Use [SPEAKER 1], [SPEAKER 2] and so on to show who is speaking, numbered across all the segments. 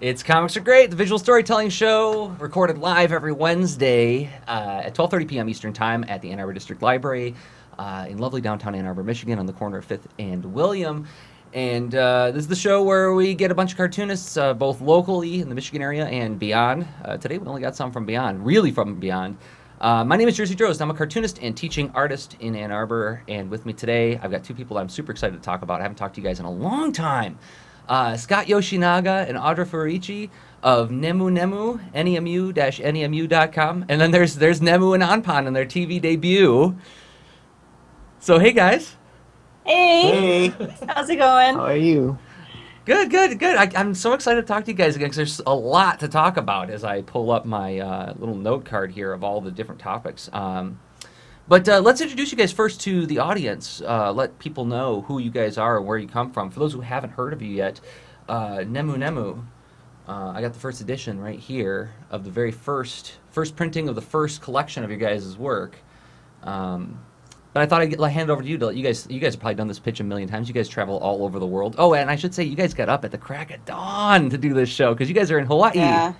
[SPEAKER 1] It's Comics Are Great, the visual storytelling show, recorded live every Wednesday at 12:30 p.m. Eastern Time at the Ann Arbor District Library in lovely downtown Ann Arbor, Michigan, on the corner of 5th and William. And this is the show where we get a bunch of cartoonists, both locally in the Michigan area and beyond. Today we only got some from beyond, really from beyond. My name is Jersey Drost. I'm a cartoonist and teaching artist in Ann Arbor. And with me today, I've got two people I'm super excited to talk about. I haven't talked to you guys in a long time. Scott Yoshinaga and Audra Furici of nemu-nemu, nemu-nemu.com. And then there's Nemu and Anpan in their TV debut. So, hey, guys.
[SPEAKER 2] Hey. How's it going?
[SPEAKER 3] How are you?
[SPEAKER 1] Good. I'm so excited to talk to you guys again because there's a lot to talk about as I pull up my little note card here of all the different topics. But let's introduce you guys first to the audience. Let people know who you guys are and where you come from. For those who haven't heard of you yet, nemu-nemu. I got the first edition right here of the very first printing of the first collection of your guys' work. But I thought I'd hand it over to you to let you guys have probably done this pitch a million times. You guys travel all over the world. Oh, and I should say you guys got up at the crack of dawn to do this show because you guys are in Hawaii.
[SPEAKER 2] Yeah.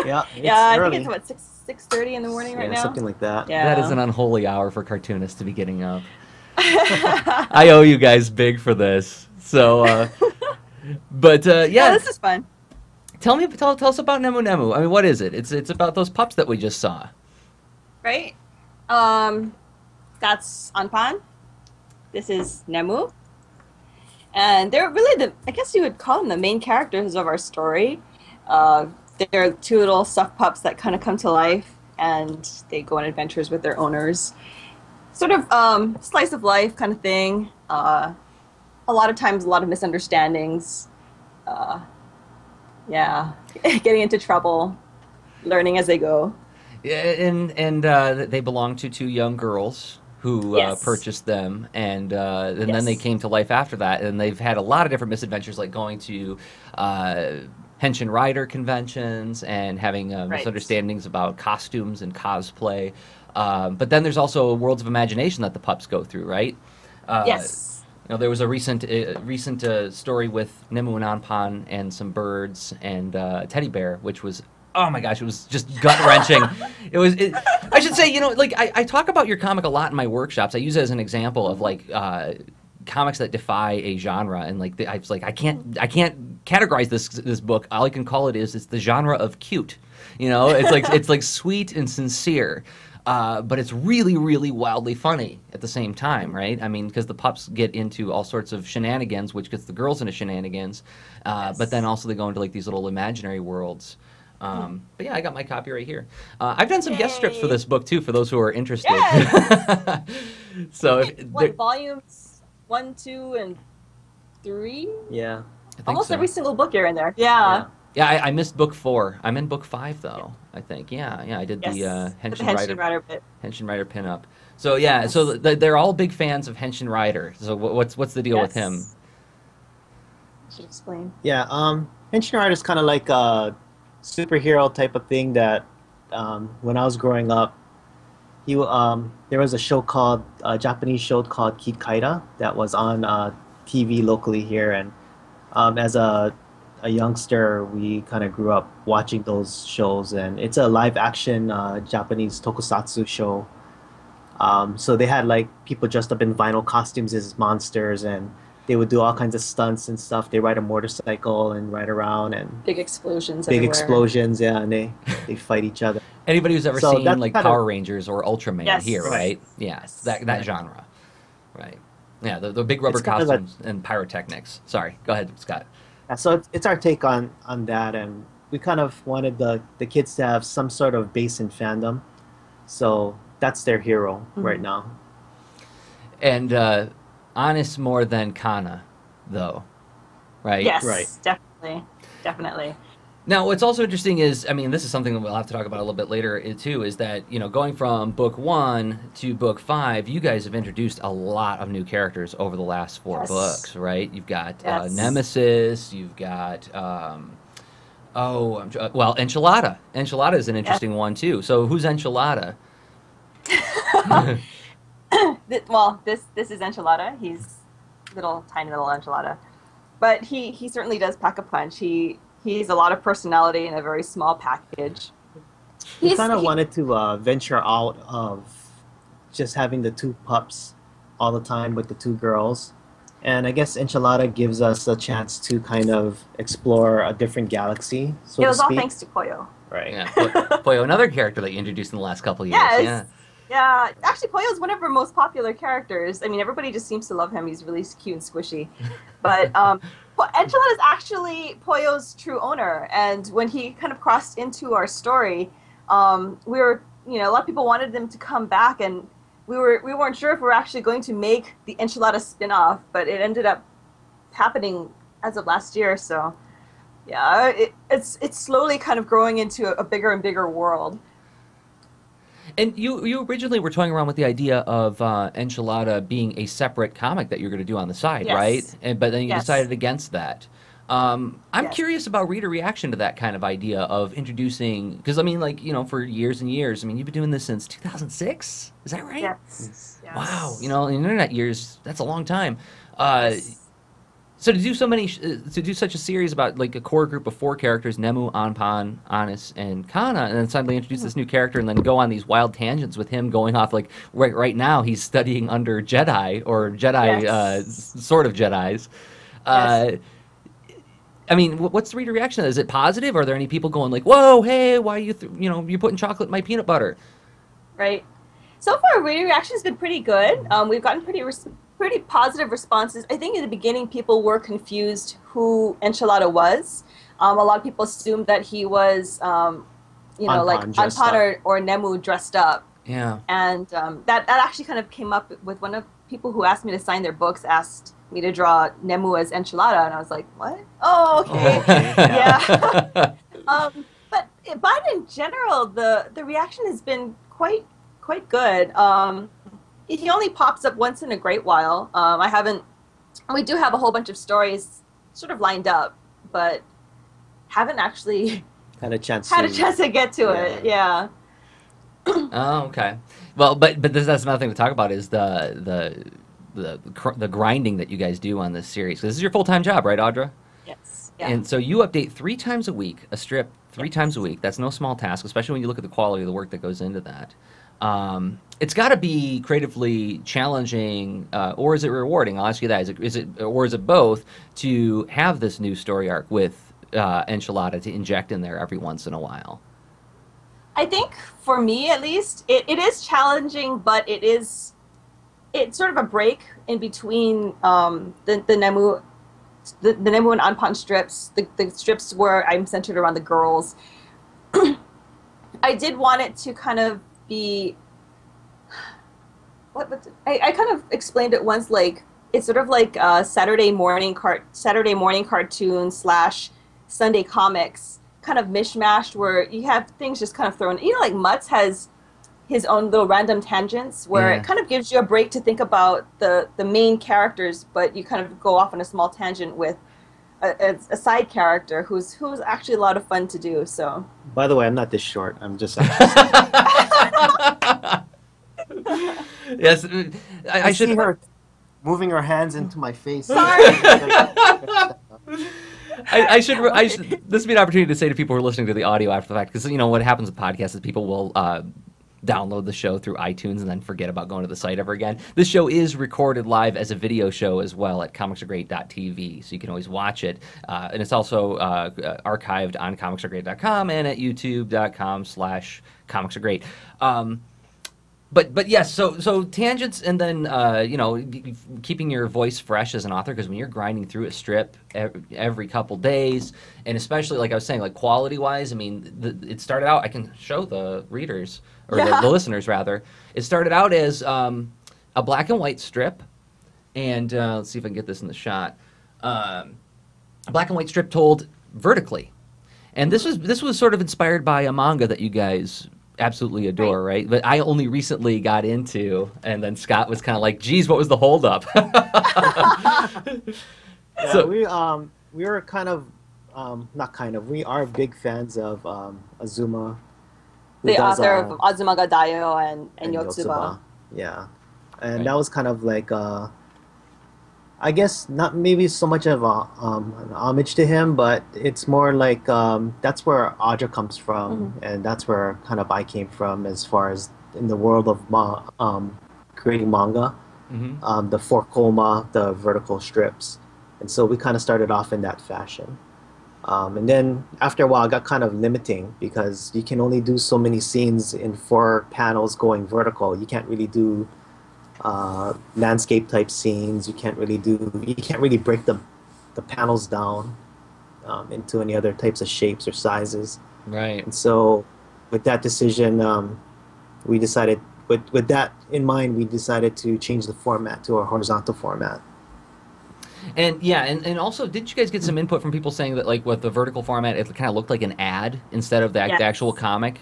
[SPEAKER 3] Yeah,
[SPEAKER 2] I think it's what 6:30 in the morning right now.
[SPEAKER 3] Something like that.
[SPEAKER 2] Yeah.
[SPEAKER 1] That is an unholy hour for cartoonists to be getting up. I owe you guys big for this. So, yeah,
[SPEAKER 2] this is fun.
[SPEAKER 1] Tell us about nemu-nemu. I mean, what is it? It's about those pups that we just saw.
[SPEAKER 2] Right? That's Anpan. This is Nemu. And they're really I guess you would call them the main characters of our story. They're two little stuffed pups that kind of come to life and they go on adventures with their owners. Sort of slice of life kind of thing. A lot of times, a lot of misunderstandings. Getting into trouble, learning as they go.
[SPEAKER 1] Yeah, and they belong to two young girls who purchased them, and then they came to life after that, and they've had a lot of different misadventures, like going to Henshin Rider conventions and having misunderstandings about costumes and cosplay. But then there's also worlds of imagination that the pups go through, right?
[SPEAKER 2] Yes.
[SPEAKER 1] You know, there was a recent story with Nemu and Anpan and some birds and a teddy bear, which was, oh my gosh, it was just gut-wrenching. I should say, like, I talk about your comic a lot in my workshops. I use it as an example of, like, comics that defy a genre, and like I was like, I can't categorize this book. All I can call it's the genre of cute. It's like sweet and sincere. But it's really, really wildly funny at the same time, right? I mean, because the pups get into all sorts of shenanigans, which gets the girls into shenanigans. But then also they go into like these little imaginary worlds. But yeah, I got my copy right here. I've done some guest strips for this book too, for those who are interested.
[SPEAKER 2] Yes.
[SPEAKER 1] So
[SPEAKER 2] volumes 1, 2, and 3?
[SPEAKER 3] Yeah.
[SPEAKER 2] Almost every single book you're in there. Yeah.
[SPEAKER 1] Yeah, I missed book 4. I'm in book 5 though. I think. Yeah. I did the Henshin Rider
[SPEAKER 2] bit.
[SPEAKER 1] Henshin Rider pinup. So yeah, so they're all big fans of Henshin Rider. So what's the deal with him?
[SPEAKER 2] I should explain.
[SPEAKER 3] Yeah. Henshin Rider is kind of like a superhero type of thing that when I was growing up, there was a show called a Japanese show called Kikaida that was on TV locally here, and as a youngster, we kind of grew up watching those shows, and it's a live action Japanese tokusatsu show. So they had like people dressed up in vinyl costumes as monsters, and they would do all kinds of stunts and stuff. They ride a motorcycle and ride around, and
[SPEAKER 2] big explosions.
[SPEAKER 3] Big explosions, yeah, and they fight each other.
[SPEAKER 1] Anybody who's ever seen like Power Rangers or Ultraman here, right? Yes, that genre, right? Yeah, the big rubber costumes and pyrotechnics. Sorry, go ahead, Scott.
[SPEAKER 3] Yeah, so it's our take on that, and we kind of wanted the kids to have some sort of base in fandom, so that's their hero right now.
[SPEAKER 1] And honest more than Kana, though, right?
[SPEAKER 2] Yes,
[SPEAKER 3] right.
[SPEAKER 2] Definitely.
[SPEAKER 1] Now, what's also interesting is, I mean, this is something that we'll have to talk about a little bit later, too, is that, going from book 1 to book 5, you guys have introduced a lot of new characters over the last 4 books, right? You've got Nemesis, you've got, Enchilada. Enchilada is an interesting one, too. So who's Enchilada?
[SPEAKER 2] Well, this is Enchilada. He's tiny little Enchilada. But he certainly does pack a punch. He He's a lot of personality in a very small package.
[SPEAKER 3] We kind of wanted to venture out of just having the two pups all the time with the two girls. And I guess Enchilada gives us a chance to kind of explore a different galaxy, so
[SPEAKER 2] It was
[SPEAKER 3] to
[SPEAKER 2] all
[SPEAKER 3] speak.
[SPEAKER 2] thanks to Poyo.
[SPEAKER 3] Right.
[SPEAKER 1] Yeah, Poyo, another character that you introduced in the last couple of years.
[SPEAKER 2] Yes.
[SPEAKER 1] Yeah.
[SPEAKER 2] Yeah, actually, Poyo's one of our most popular characters. I mean, everybody just seems to love him. He's really cute and squishy. But Enchilada is actually Poyo's true owner. And when he kind of crossed into our story, we were, a lot of people wanted them to come back, and we weren't sure if we were actually going to make the Enchilada spin-off, but it ended up happening as of last year. So, yeah, it's slowly kind of growing into a bigger and bigger world.
[SPEAKER 1] And you originally were toying around with the idea of Enchilada being a separate comic that you're going to do on the side,
[SPEAKER 2] Yes.
[SPEAKER 1] right? But then you
[SPEAKER 2] Yes.
[SPEAKER 1] decided against that. I'm
[SPEAKER 2] Yes.
[SPEAKER 1] curious about reader reaction to that kind of idea of introducing, because I mean, like, for years and years, I mean, you've been doing this since 2006, is that right?
[SPEAKER 2] Yes.
[SPEAKER 1] Wow, in internet years, that's a long time.
[SPEAKER 2] Yes.
[SPEAKER 1] So to do to do such a series about like a core group of 4 characters, Nemu, Anpan, Anis, and Kana, and then suddenly introduce this new character and then go on these wild tangents with him going off, like right now he's studying under Jedi or Jedi,
[SPEAKER 2] Yes.
[SPEAKER 1] sort of Jedis.
[SPEAKER 2] Yes.
[SPEAKER 1] I mean, what's the reader reaction? Is it positive? Are there any people going like, "Whoa, hey, why are you you're putting chocolate in my peanut butter"?
[SPEAKER 2] Right. So far, reader reaction's been pretty good. We've gotten pretty positive responses. I think in the beginning, people were confused who Enchilada was. A lot of people assumed that he was, like Anpan or Nemu dressed up.
[SPEAKER 1] Yeah.
[SPEAKER 2] And that actually kind of came up with one of people who asked me to sign their books, asked me to draw Nemu as Enchilada, and I was like, what? Oh, okay. Yeah. But in general, the reaction has been quite good. He only pops up once in a great while. We do have a whole bunch of stories sort of lined up, but haven't actually
[SPEAKER 3] had a chance
[SPEAKER 2] to get to it. Yeah.
[SPEAKER 1] Oh, okay. Well, but that's another thing to talk about is the grinding that you guys do on this series. 'Cause this is your full-time job, right, Audra?
[SPEAKER 2] Yes. Yeah.
[SPEAKER 1] And so you update 3 times a week, a strip 3 times a week. That's no small task, especially when you look at the quality of the work that goes into that. It's got to be creatively challenging, or is it rewarding? I'll ask you that. Is it both to have this new story arc with Enchilada to inject in there every once in a while?
[SPEAKER 2] I think for me, at least, it is challenging, but it's sort of a break in between the Nemu and Anpan strips, the strips where I'm centered around the girls. I did want it to kind of be I kind of explained it once, like it's sort of like Saturday morning cartoon / Sunday comics kind of mishmashed, where you have things just kind of thrown. Like Mutz has his own little random tangents where it kind of gives you a break to think about the main characters, but you kind of go off on a small tangent with a side character who's actually a lot of fun to do. So.
[SPEAKER 3] By the way, I'm not this short. I'm just.
[SPEAKER 1] Yes, I should.
[SPEAKER 3] See her moving her hands into my face.
[SPEAKER 2] Sorry.
[SPEAKER 1] I should. This would be an opportunity to say to people who are listening to the audio after the fact, because what happens with podcasts is people will download the show through iTunes and then forget about going to the site ever again. This show is recorded live as a video show as well at comicsaregreat.tv, so you can always watch it. And it's also archived on comicsaregreat.com and at youtube.com/comicsaregreat. But yes, so tangents, and then keeping your voice fresh as an author, because when you're grinding through a strip every couple days, and especially like I was saying, like quality wise, I mean, it started out. I can show the readers or the listeners rather. It started out as a black and white strip, and let's see if I can get this in the shot. A black and white strip told vertically, and this was sort of inspired by a manga that you guys absolutely adore, right? But I only recently got into, and then Scott was kind of like, geez, what was the holdup?
[SPEAKER 3] So we were kind of we are big fans of Azuma,
[SPEAKER 2] the author of Azuma ga Daioh and Yotsuba.
[SPEAKER 3] Yeah, and that was kind of like I guess not maybe so much of an homage to him, but it's more like that's where Audra comes from,
[SPEAKER 2] Hmm.
[SPEAKER 3] and that's where kind of I came from as far as in the world of creating manga,
[SPEAKER 1] Hmm.
[SPEAKER 3] the four koma, the vertical strips, and so we kind of started off in that fashion. And then after a while, it got kind of limiting because you can only do so many scenes in four panels going vertical. You can't really do landscape type scenes. You can't really break the panels down into any other types of shapes or sizes.
[SPEAKER 1] Right.
[SPEAKER 3] And so, with that decision, we decided, with that in mind, we decided to change the format to a horizontal format.
[SPEAKER 1] And yeah, and also, didn't you guys get some input from people saying that like with the vertical format, it kind of looked like an ad instead of the actual
[SPEAKER 2] Yes.
[SPEAKER 1] comic?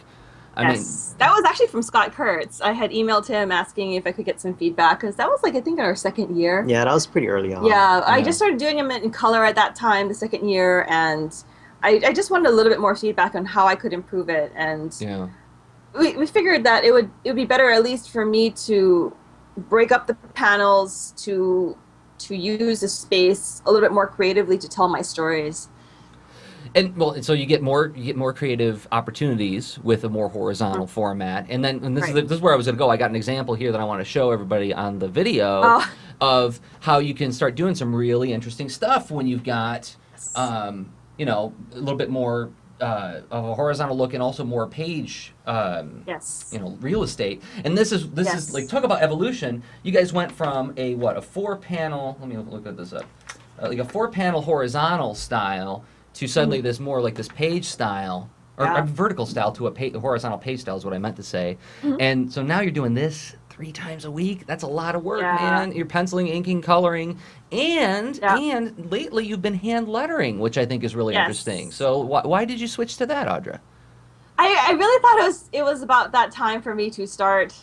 [SPEAKER 1] I mean,
[SPEAKER 2] Yes, that was actually from Scott Kurtz. I had emailed him asking if I could get some feedback because that was like I think in our second year.
[SPEAKER 3] Yeah, that was pretty early on.
[SPEAKER 2] Yeah, I
[SPEAKER 1] yeah,
[SPEAKER 2] just started doing them in color at that time, the second year, and I just wanted a little bit more feedback on how I could improve it. And
[SPEAKER 1] yeah.
[SPEAKER 2] we figured that it would be better at least for me to break up the panels to use the space a little bit more creatively to tell my stories.
[SPEAKER 1] And well, so you get more creative opportunities with a more horizontal
[SPEAKER 2] Mhm.
[SPEAKER 1] format. And then and
[SPEAKER 2] Right.
[SPEAKER 1] this is where I was going to go. I got an example here that I want to show everybody on the video
[SPEAKER 2] Oh,
[SPEAKER 1] of how you can start doing some really interesting stuff when you've got
[SPEAKER 2] yes.
[SPEAKER 1] a little bit more of a horizontal look and also more page
[SPEAKER 2] Yes.
[SPEAKER 1] real estate. And this is like,
[SPEAKER 2] Yes.
[SPEAKER 1] talk about evolution. You guys went from a four panel, let me look at this up, like a four panel horizontal style to suddenly
[SPEAKER 2] Mhm.
[SPEAKER 1] this more like this page style, or
[SPEAKER 2] Yeah.
[SPEAKER 1] vertical style to a horizontal page style is what I meant to say.
[SPEAKER 2] Mhm.
[SPEAKER 1] And so now you're doing this 3 times a week. That's a lot of work,
[SPEAKER 2] Yeah.
[SPEAKER 1] man. You're penciling, inking, coloring, and
[SPEAKER 2] Yeah.
[SPEAKER 1] and lately you've been hand lettering, which I think is really interesting.
[SPEAKER 2] Yes.
[SPEAKER 1] So why did you switch to that, Audra?
[SPEAKER 2] I really thought it was about that time for me to start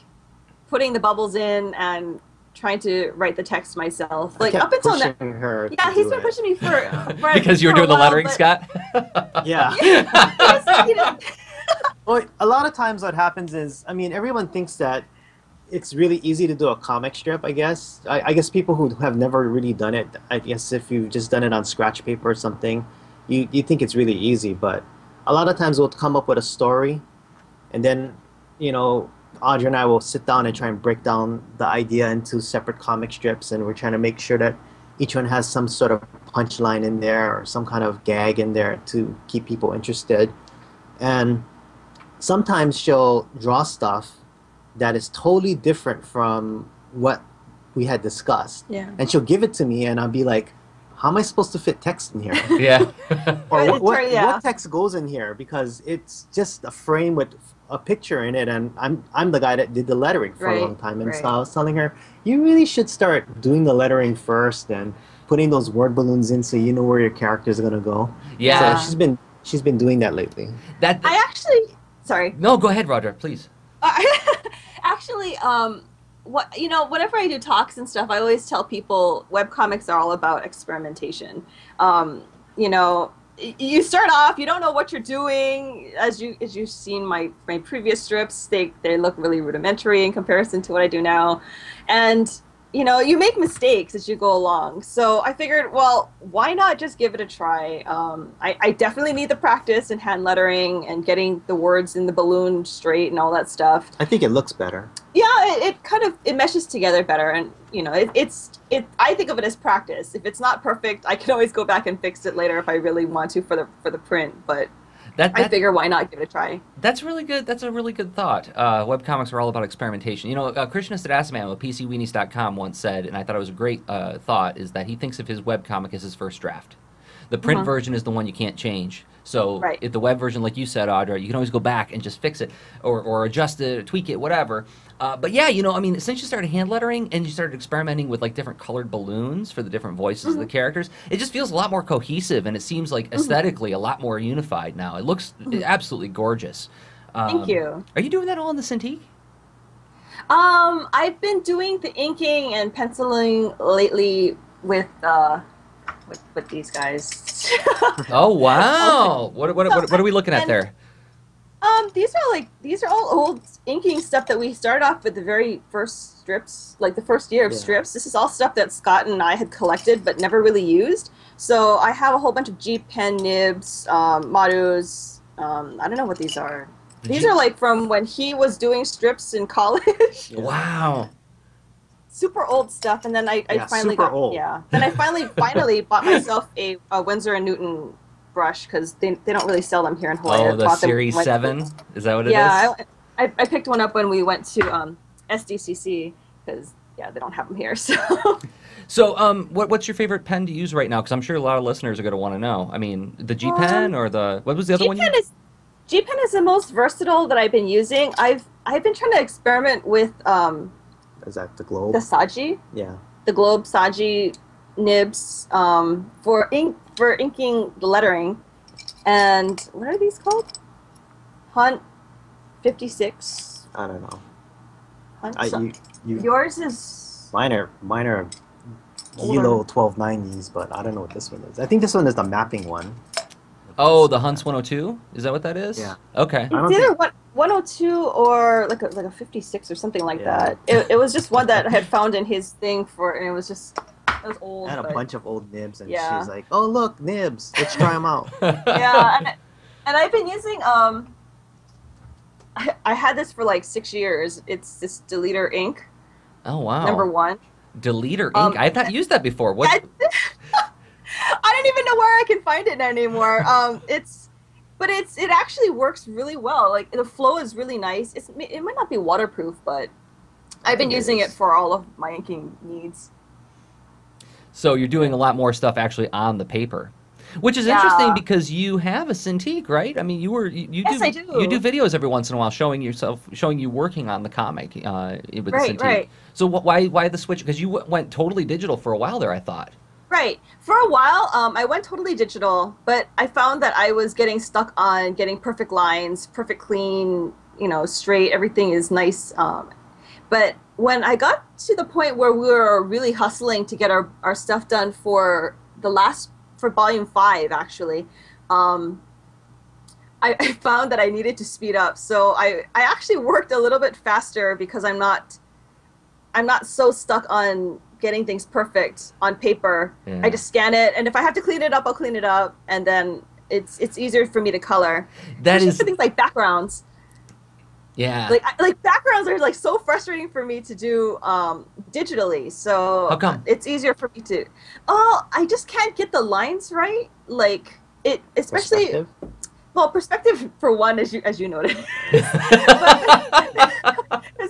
[SPEAKER 2] putting the bubbles in and trying to write the text myself.
[SPEAKER 3] I
[SPEAKER 2] Like
[SPEAKER 3] kept
[SPEAKER 2] up until
[SPEAKER 3] pushing
[SPEAKER 2] now,
[SPEAKER 3] her
[SPEAKER 2] yeah,
[SPEAKER 3] to
[SPEAKER 2] he's
[SPEAKER 3] do
[SPEAKER 2] been
[SPEAKER 3] it.
[SPEAKER 2] pushing me for
[SPEAKER 1] Because you were
[SPEAKER 2] for a
[SPEAKER 1] doing the
[SPEAKER 2] while,
[SPEAKER 1] lettering,
[SPEAKER 2] but
[SPEAKER 1] Scott?
[SPEAKER 3] Yeah.
[SPEAKER 2] you know,
[SPEAKER 3] Well, a lot of times what happens is, I mean, everyone thinks that it's really easy to do a comic strip, I guess. I guess people who have never really done it, I guess if you've just done it on scratch paper or something, you think it's really easy. But a lot of times we'll come up with a story, and then, you know, Audrey and I will sit down and try and break down the idea into separate comic strips, and we're trying to make sure that each one has some sort of punchline in there or some kind of gag in there to keep people interested. And sometimes she'll draw stuff that is totally different from what we had discussed.
[SPEAKER 2] yeah.
[SPEAKER 3] And she'll give it to me, and I'll be like, how am I supposed to fit text in here?
[SPEAKER 1] Yeah.
[SPEAKER 3] Or
[SPEAKER 2] Right, yeah.
[SPEAKER 3] what text goes in here? Because it's just a frame with a picture in it, and I'm the guy that did the lettering for a
[SPEAKER 2] Right,
[SPEAKER 3] long time. And so
[SPEAKER 2] right.
[SPEAKER 3] I was telling her, you really should start doing the lettering first and putting those word balloons in so you know where your characters are gonna go.
[SPEAKER 1] Yeah.
[SPEAKER 3] So she's been doing that lately.
[SPEAKER 1] That.
[SPEAKER 2] I actually, sorry.
[SPEAKER 1] No, go ahead, Roger, please.
[SPEAKER 2] Actually, whenever I do talks and stuff, I always tell people webcomics are all about experimentation. You know, you start off, you don't know what you're doing. As you've seen my previous strips, they look really rudimentary in comparison to what I do now, and you know, you make mistakes as you go along. So I figured, well, why not just give it a try? I definitely need the practice in hand lettering and getting the words in the balloon straight and all that stuff.
[SPEAKER 3] I think it looks better.
[SPEAKER 2] Yeah, it kind of it meshes together better, and you know, it's I think of it as practice. If it's not perfect, I can always go back and fix it later if I really want to for the print. But I figure why not give it a try?
[SPEAKER 1] That's really good. That's a really good thought. Webcomics are all about experimentation. You know, Krishna Siddhasaman of PCweenies.com once said, and I thought it was a great thought, is that he thinks of his webcomic as his first draft. The print version is the one you can't change. So
[SPEAKER 2] Right.
[SPEAKER 1] if the web version, like you said, Audra, you can always go back and just fix it or adjust it, tweak it, whatever. But yeah, you know, I mean, since you started hand lettering and you started experimenting with like different colored balloons for the different voices of the characters, it just feels a lot more cohesive, and it seems like aesthetically a lot more unified now. It looks absolutely gorgeous.
[SPEAKER 2] Thank you.
[SPEAKER 1] Are you doing that all in the Cintiq?
[SPEAKER 2] I've been doing the inking and penciling lately with these guys.
[SPEAKER 1] Oh wow! What are we looking at
[SPEAKER 2] And-
[SPEAKER 1] there?
[SPEAKER 2] These are all old inking stuff that we started off with the very first strips, like the first year of strips. This is all stuff that Scott and I had collected but never really used. So I have a whole bunch of G pen nibs, Marus. I don't know what these are. These are like from when he was doing strips in college.
[SPEAKER 1] Wow.
[SPEAKER 2] Super old stuff, and then I finally
[SPEAKER 3] super old.
[SPEAKER 2] Then I finally bought myself a Winsor & Newton brush because they don't really sell them here in Hawaii.
[SPEAKER 1] Oh, the Series 7? Is that what it is?
[SPEAKER 2] Yeah, I picked one up when we went to SDCC because they don't have them here.
[SPEAKER 1] So, what's your favorite pen to use right now? Because I'm sure a lot of listeners are going to want to know. I mean, the G pen or what was the other one?
[SPEAKER 2] G pen is the most versatile that I've been using. I've been trying to experiment with
[SPEAKER 3] Is that the Globe?
[SPEAKER 2] the Saji.
[SPEAKER 3] Yeah.
[SPEAKER 2] The Globe Saji nibs for inking the lettering. And what are these called? Hunt 56.
[SPEAKER 3] I don't know.
[SPEAKER 2] Hunt. Yours is
[SPEAKER 3] Mine are Kilo 1290s, but I don't know what this one is. I think this one is the mapping one.
[SPEAKER 1] Oh, the Hunts 102? Is that what that is?
[SPEAKER 3] Yeah.
[SPEAKER 1] Okay.
[SPEAKER 2] It's either 102 or like a 56 or something like that. It was just one that I had found in his thing and it was old.
[SPEAKER 3] I had a bunch of old nibs, and
[SPEAKER 2] Yeah.
[SPEAKER 3] she's like, "Oh, look, nibs. Let's try them out."
[SPEAKER 2] Yeah, and I've been using I had this for like 6 years. It's this Deleter ink.
[SPEAKER 1] Oh, wow.
[SPEAKER 2] #1.
[SPEAKER 1] Deleter ink? I've not used that before. What?
[SPEAKER 2] I don't even know where I can find it anymore. It actually works really well. Like the flow is really nice. It might not be waterproof, but I've been using it for all of my inking needs.
[SPEAKER 1] So you're doing a lot more stuff actually on the paper, which is interesting because you have a Cintiq, right? I mean,
[SPEAKER 2] Yes, I do.
[SPEAKER 1] You do videos every once in a while showing you working on the comic with the Cintiq.
[SPEAKER 2] Right.
[SPEAKER 1] So why the switch? Because you went totally digital for a while there, I thought.
[SPEAKER 2] Right. For a while, I went totally digital, but I found that I was getting stuck on getting perfect lines, perfect clean, straight. Everything is nice. But when I got to the point where we were really hustling to get our stuff done for volume 5, actually, I found that I needed to speed up. So I actually worked a little bit faster because I'm not so stuck on getting things perfect on paper.
[SPEAKER 1] Yeah.
[SPEAKER 2] I just scan it, and if I have to clean it up, I'll clean it up, and then it's easier for me to color.
[SPEAKER 1] That is
[SPEAKER 2] for things like backgrounds.
[SPEAKER 1] Yeah.
[SPEAKER 2] Like backgrounds are like so frustrating for me to do digitally. So
[SPEAKER 1] How come?
[SPEAKER 2] It's easier for me to. Oh, I just can't get the lines right. Like it, especially.
[SPEAKER 3] Perspective?
[SPEAKER 2] Well, perspective for one, as you noted, because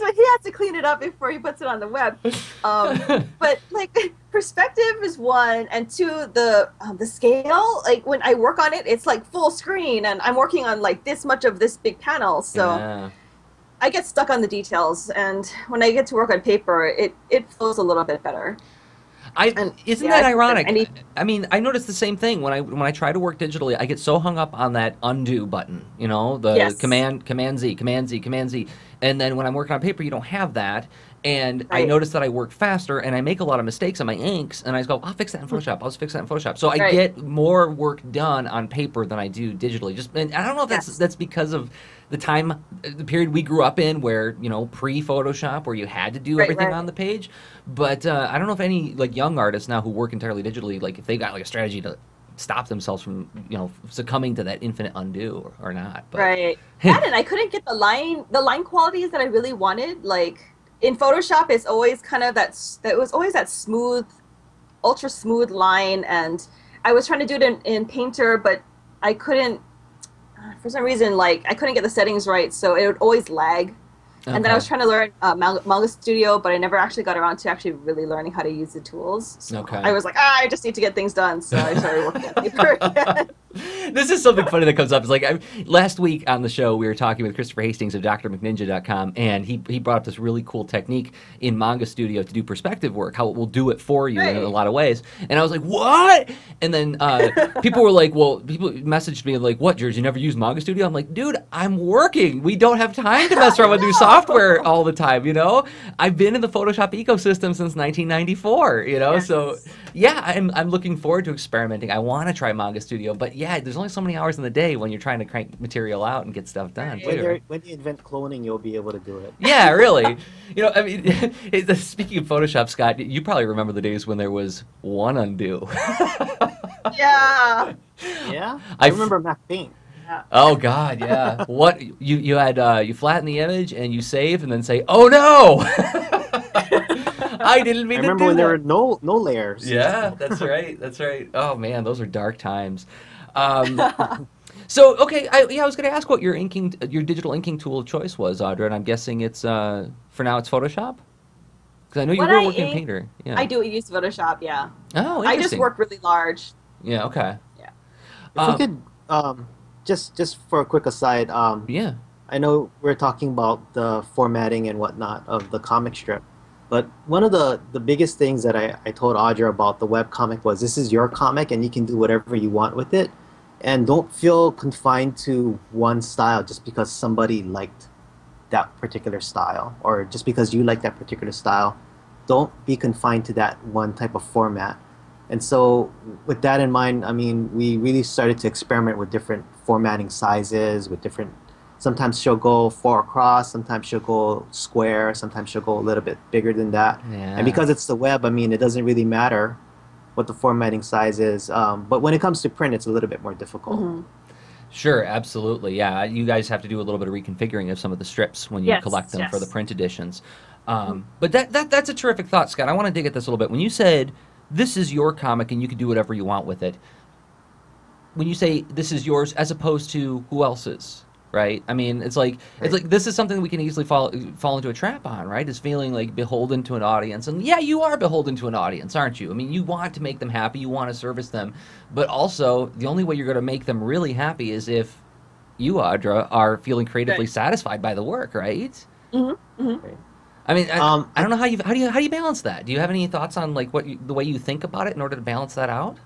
[SPEAKER 2] he has to clean it up before he puts it on the web. But like perspective is one, and two, the scale. Like when I work on it, it's like full screen, and I'm working on like this much of this big panel, so I get stuck on the details. And when I get to work on paper, it flows a little bit better.
[SPEAKER 1] Isn't that ironic? I mean, I noticed the same thing when I try to work digitally. I get so hung up on that undo button, the Command Z, and then when I'm working on paper, you don't have that. And I notice that I work faster, and I make a lot of mistakes on my inks, and I just go, I'll fix that in Photoshop. I'll just fix that in Photoshop. So I get more work done on paper than I do digitally. And I don't know if that's because of the period we grew up in, where pre-Photoshop, where you had to do everything on the page. But I don't know if any like young artists now who work entirely digitally, like if they got like a strategy to stop themselves from succumbing to that infinite undo or not. But.
[SPEAKER 2] Right. And I couldn't get the line qualities that I really wanted. Like in Photoshop, it's always kind of that was always that smooth, ultra smooth line, and I was trying to do it in Painter, but I couldn't. For some reason, like I couldn't get the settings right, so it would always lag. Okay. And then I was trying to learn Manga Studio, but I never actually got around to actually really learning how to use the tools. So I was like, I just need to get things done, so I started working on paper again.
[SPEAKER 1] This is something funny that comes up. It's like last week on the show, we were talking with Christopher Hastings of drmcninja.com, and he brought up this really cool technique in Manga Studio to do perspective work, how it will do it for you in a lot of ways. And I was like, what? And then people were like, people messaged me like, what, George, you never use Manga Studio? I'm like, dude, I'm working. We don't have time to mess around with new software all the time, I've been in the Photoshop ecosystem since 1994,
[SPEAKER 2] Yes.
[SPEAKER 1] So yeah, I'm looking forward to experimenting. I want to try Manga Studio, but yeah, there's only so many hours in the day when you're trying to crank material out and get stuff done.
[SPEAKER 2] Right.
[SPEAKER 1] Too.
[SPEAKER 3] When you invent cloning, you'll be able to do it.
[SPEAKER 1] Yeah, really. You know, I mean, speaking of Photoshop, Scott, you probably remember the days when there was one undo.
[SPEAKER 2] Yeah.
[SPEAKER 3] Yeah,
[SPEAKER 1] I
[SPEAKER 3] I
[SPEAKER 1] f-
[SPEAKER 3] remember Mac Paint.
[SPEAKER 2] Yeah.
[SPEAKER 1] Oh God, yeah. What you had you flatten the image and you save and then say, "Oh no, I didn't
[SPEAKER 3] I
[SPEAKER 1] mean to
[SPEAKER 3] remember
[SPEAKER 1] do
[SPEAKER 3] when there
[SPEAKER 1] that."
[SPEAKER 3] were no layers.
[SPEAKER 1] Yeah, that's right. That's right. Oh man, those are dark times. Um, so okay, I was going to ask what your digital inking tool of choice was, Audra, and I'm guessing it's for now it's Photoshop because I know you
[SPEAKER 2] When
[SPEAKER 1] were
[SPEAKER 2] I
[SPEAKER 1] working in
[SPEAKER 2] ink,
[SPEAKER 1] Painter. Yeah.
[SPEAKER 2] I do use Photoshop. Yeah.
[SPEAKER 1] Oh,
[SPEAKER 2] I just
[SPEAKER 1] interesting.
[SPEAKER 2] work really large.
[SPEAKER 1] Yeah. Okay.
[SPEAKER 2] Yeah.
[SPEAKER 3] If we could, just for a quick aside,
[SPEAKER 1] Yeah.
[SPEAKER 3] I know we're talking about the formatting and whatnot of the comic strip, but one of the biggest things that I told Audra about the web comic was this is your comic and you can do whatever you want with it, and don't feel confined to one style just because somebody liked that particular style or just because you like that particular style. Don't be confined to that one type of format. And so, with that in mind, I mean, we really started to experiment with different formatting sizes, with different. Sometimes she'll go 4 across, sometimes she'll go square, sometimes she'll go a little bit bigger than that.
[SPEAKER 1] Yeah.
[SPEAKER 3] And because it's the web, I mean, it doesn't really matter what the formatting size is. But when it comes to print, it's a little bit more difficult.
[SPEAKER 2] Mm-hmm.
[SPEAKER 1] Sure, absolutely. Yeah, you guys have to do a little bit of reconfiguring of some of the strips when you
[SPEAKER 2] Yes,
[SPEAKER 1] collect them for the
[SPEAKER 2] yes.
[SPEAKER 1] print editions. But that's a terrific thought, Scott. I want to dig at this a little bit. When you said this is your comic and you can do whatever you want with it, when you say this is yours as opposed to who else's, right? I mean, it's like this is something we can easily fall into a trap on, right? Is feeling like beholden to an audience, and yeah, you are beholden to an audience, aren't you? I mean, you want to make them happy, you want to service them, but also the only way you're going to make them really happy is if you, Audra, are feeling creatively
[SPEAKER 2] Right.
[SPEAKER 1] satisfied by the work, right?
[SPEAKER 2] Mm-hmm. Mm-hmm.
[SPEAKER 3] Right.
[SPEAKER 1] I mean, I
[SPEAKER 3] Um,
[SPEAKER 1] don't know how you balance that. Do you have any thoughts on like the way you think about it in order to balance that out?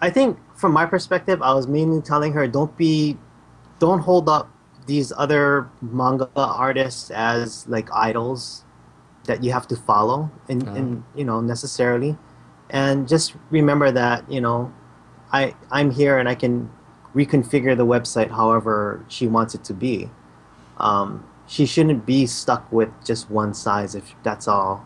[SPEAKER 3] I think from my perspective, I was mainly telling her don't hold up these other manga artists as like idols that you have to follow in necessarily, and just remember that I'm here and I can reconfigure the website however she wants it to be. She shouldn't be stuck with just one size if that's all.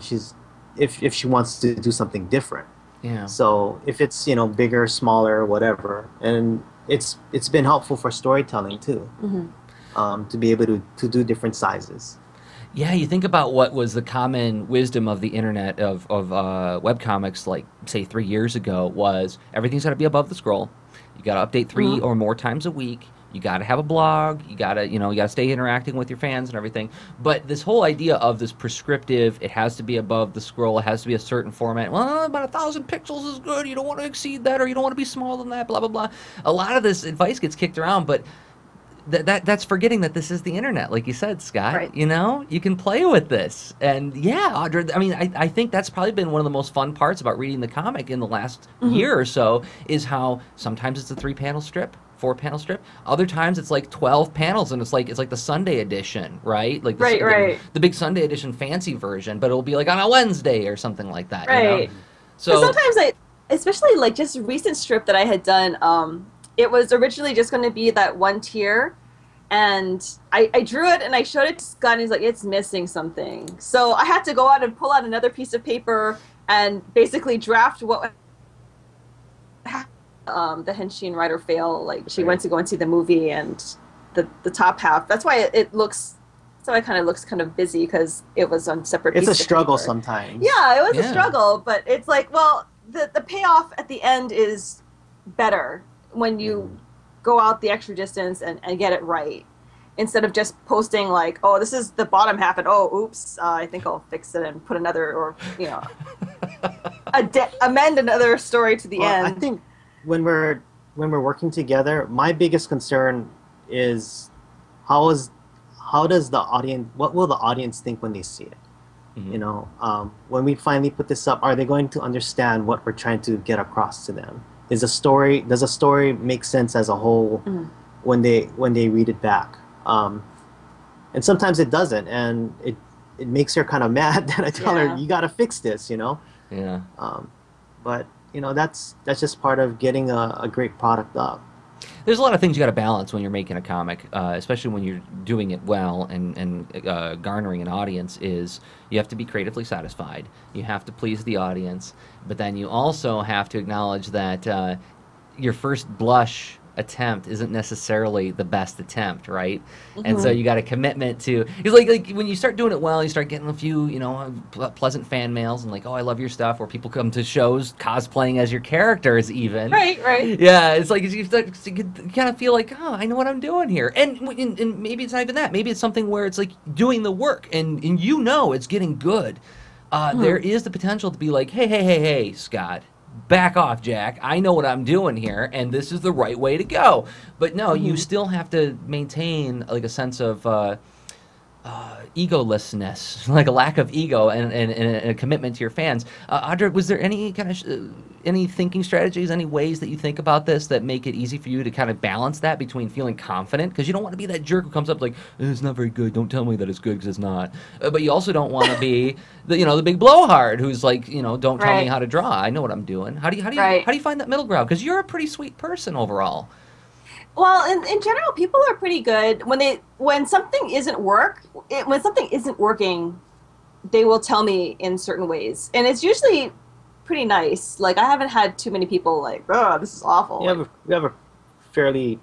[SPEAKER 3] She's if she wants to do something different.
[SPEAKER 1] Yeah.
[SPEAKER 3] So if it's bigger, smaller, whatever, and it's been helpful for storytelling too, to be able to do different sizes.
[SPEAKER 1] Yeah, you think about what was the common wisdom of the internet of webcomics, like say 3 years ago, was everything's got to be above the scroll. You got to update 3 or more times a week. You got to have a blog. You got to stay interacting with your fans and everything. But this whole idea of this prescriptive, it has to be above the scroll. It has to be a certain format. Well, about 1,000 pixels is good. You don't want to exceed that, or you don't want to be smaller than that. Blah blah blah. A lot of this advice gets kicked around, but that's forgetting that this is the internet, like you said, Scott.
[SPEAKER 2] Right.
[SPEAKER 1] You can play with this, and yeah, Audra, I mean, I think that's probably been one of the most fun parts about reading the comic in the last year or so is how sometimes it's a 3-panel strip, 4-panel strip. Other times it's like 12 panels, and it's like the Sunday edition, right? Like the big Sunday edition fancy version, but it'll be like on a Wednesday or something like that.
[SPEAKER 2] Right.
[SPEAKER 1] So
[SPEAKER 2] sometimes especially like just recent strip that I had done, it was originally just going to be that one tier, and I drew it and I showed it to Scott, and he's like, it's missing something. So I had to go out and pull out another piece of paper and basically draft what the Henshin Rider fail. Like she went to go and see the movie, and the top half. That's why it looks. So it kind of looks kind of busy because it was on separate.
[SPEAKER 3] It's a
[SPEAKER 2] pieces of
[SPEAKER 3] struggle
[SPEAKER 2] paper.
[SPEAKER 3] sometimes.
[SPEAKER 2] Yeah, it was a struggle, but it's like, well, the payoff at the end is better when you go out the extra distance and get it right, instead of just posting like, oh, this is the bottom half, and oh, oops, I think I'll fix it and put another, or amend another story to the end.
[SPEAKER 3] I think when we're working together, my biggest concern is how does the audience, what will the audience think when they see it? When we finally put this up, are they going to understand what we're trying to get across to them? Does a story make sense as a whole when they read it back? And sometimes it doesn't, and it makes her kind of mad that I tell her, you got to fix this,
[SPEAKER 1] Yeah.
[SPEAKER 3] But you know, that's just part of getting a great product up.
[SPEAKER 1] There's a lot of things you got to balance when you're making a comic, especially when you're doing it well and garnering an audience. Is you have to be creatively satisfied, you have to please the audience, but then you also have to acknowledge that your first blush attempt isn't necessarily the best attempt, right? And so you got a commitment to, it's like when you start doing it well, you start getting a few, you know, pleasant fan mails and like, oh, I love your stuff, or people come to shows cosplaying as your characters even.
[SPEAKER 2] Right.
[SPEAKER 1] Yeah, it's like you kind of feel like, oh, I know what I'm doing here. And maybe it's not even that. Maybe it's something where it's like doing the work and you know it's getting good. There is the potential to be like, hey, Scott, back off, Jack. I know what I'm doing here, and this is the right way to go. But no, you still have to maintain like a sense of egolessness, like a lack of ego and a commitment to your fans. Audra, was there any kind of any thinking strategies, any ways that you think about this that make it easy for you to kind of balance that between feeling confident, because you don't want to be that jerk who comes up like, it's not very good, don't tell me that it's good because it's not, but you also don't want to be the big blowhard who's like, don't tell me how to draw, I know what I'm doing. How do you find that middle ground, because you're a pretty sweet person overall?
[SPEAKER 2] Well, in general, people are pretty good when something isn't working, they will tell me in certain ways, and it's usually pretty nice. Like, I haven't had too many people like, oh, this is awful.
[SPEAKER 3] We have a fairly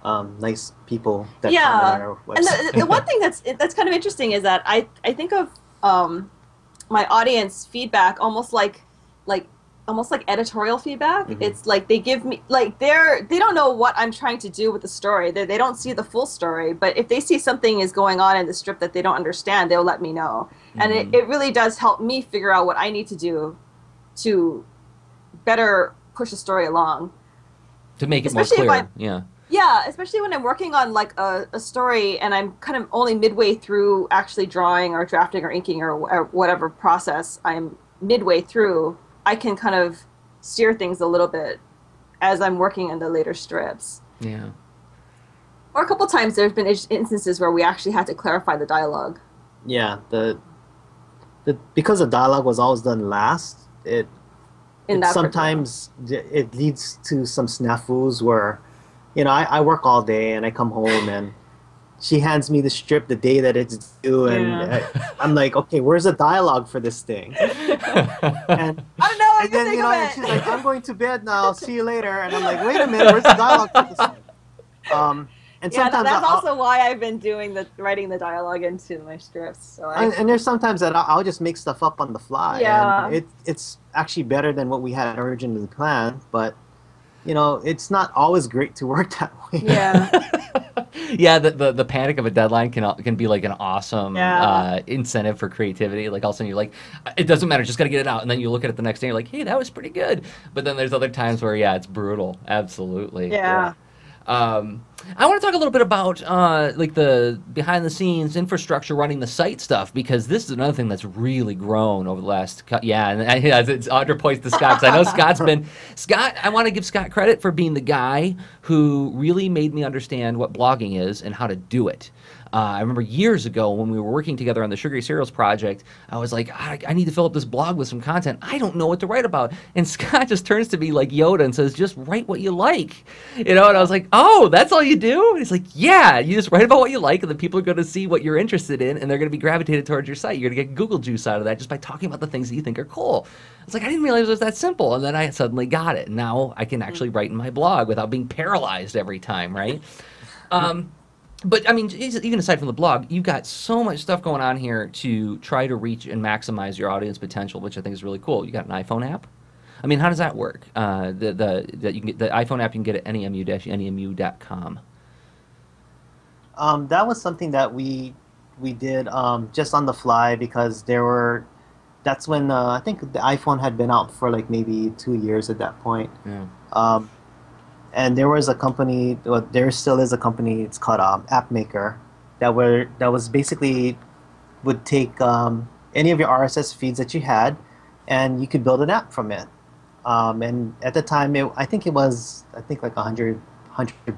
[SPEAKER 3] nice people that
[SPEAKER 2] comment
[SPEAKER 3] on our website.
[SPEAKER 2] And the one thing that's kind of interesting is that I think of my audience feedback almost like editorial feedback. It's like they give me, like, they don't know what I'm trying to do with the story. They don't see the full story, but if they see something is going on in the strip that they don't understand, they'll let me know. And it really does help me figure out what I need to do to better push the story along.
[SPEAKER 1] To make it more clear,
[SPEAKER 2] Yeah, especially when I'm working on like a story and I'm kind of only midway through actually drawing or drafting or inking or whatever process I'm midway through, I can kind of steer things a little bit as I'm working in the later strips.
[SPEAKER 1] Yeah.
[SPEAKER 2] Or a couple times there's been instances where we actually had to clarify the dialogue.
[SPEAKER 3] Yeah, because the dialogue was always done last, it sometimes it leads to some snafus where, I work all day and I come home and she hands me the strip the day that it's due, and I'm like, okay, where's the dialogue for this thing? And
[SPEAKER 2] I don't know what to think of it.
[SPEAKER 3] She's like, I'm going to bed now, see you later. And I'm like, wait a minute, where's the dialogue for this thing? And sometimes
[SPEAKER 2] that's also why I've been writing the dialogue into my strips. So
[SPEAKER 3] and there's sometimes that I'll just make stuff up on the fly.
[SPEAKER 2] Yeah.
[SPEAKER 3] And it's actually better than what we had originally planned, but it's not always great to work that way.
[SPEAKER 2] Yeah.
[SPEAKER 1] Yeah, the panic of a deadline can be like an awesome incentive for creativity. Like all of a sudden you're like, it doesn't matter, just got to get it out. And then you look at it the next day and you're like, hey, that was pretty good. But then there's other times where, it's brutal. Absolutely.
[SPEAKER 2] Yeah.
[SPEAKER 1] I want to talk a little bit about like the behind the scenes infrastructure running the site stuff, because this is another thing that's really grown over the last it's Audra points to Scott, because I know Scott, I want to give Scott credit for being the guy who really made me understand what blogging is and how to do it. I remember years ago when we were working together on the Sugary Cereals project, I was like, I need to fill up this blog with some content. I don't know what to write about. And Scott just turns to me like Yoda and says, just write what you like. And I was like, oh, that's all you do? And he's like, yeah, you just write about what you like, and the people are going to see what you're interested in, and they're going to be gravitated towards your site. You're going to get Google juice out of that just by talking about the things that you think are cool. It's like, I didn't realize it was that simple. And then I suddenly got it. And now I can actually write in my blog without being paralyzed every time, right? But, I mean, even aside from the blog, you've got so much stuff going on here to try to reach and maximize your audience potential, which I think is really cool. You got an iPhone app? I mean, how does that work? You can get the iPhone app, you can get at nemu-nemu.com.
[SPEAKER 3] That was something that we did just on the fly, because that's when I think the iPhone had been out for like maybe 2 years at that point. Yeah. And there was a company, there still is a company, it's called AppMaker, that was basically would take any of your RSS feeds that you had, and you could build an app from it. And at the time, I think like $100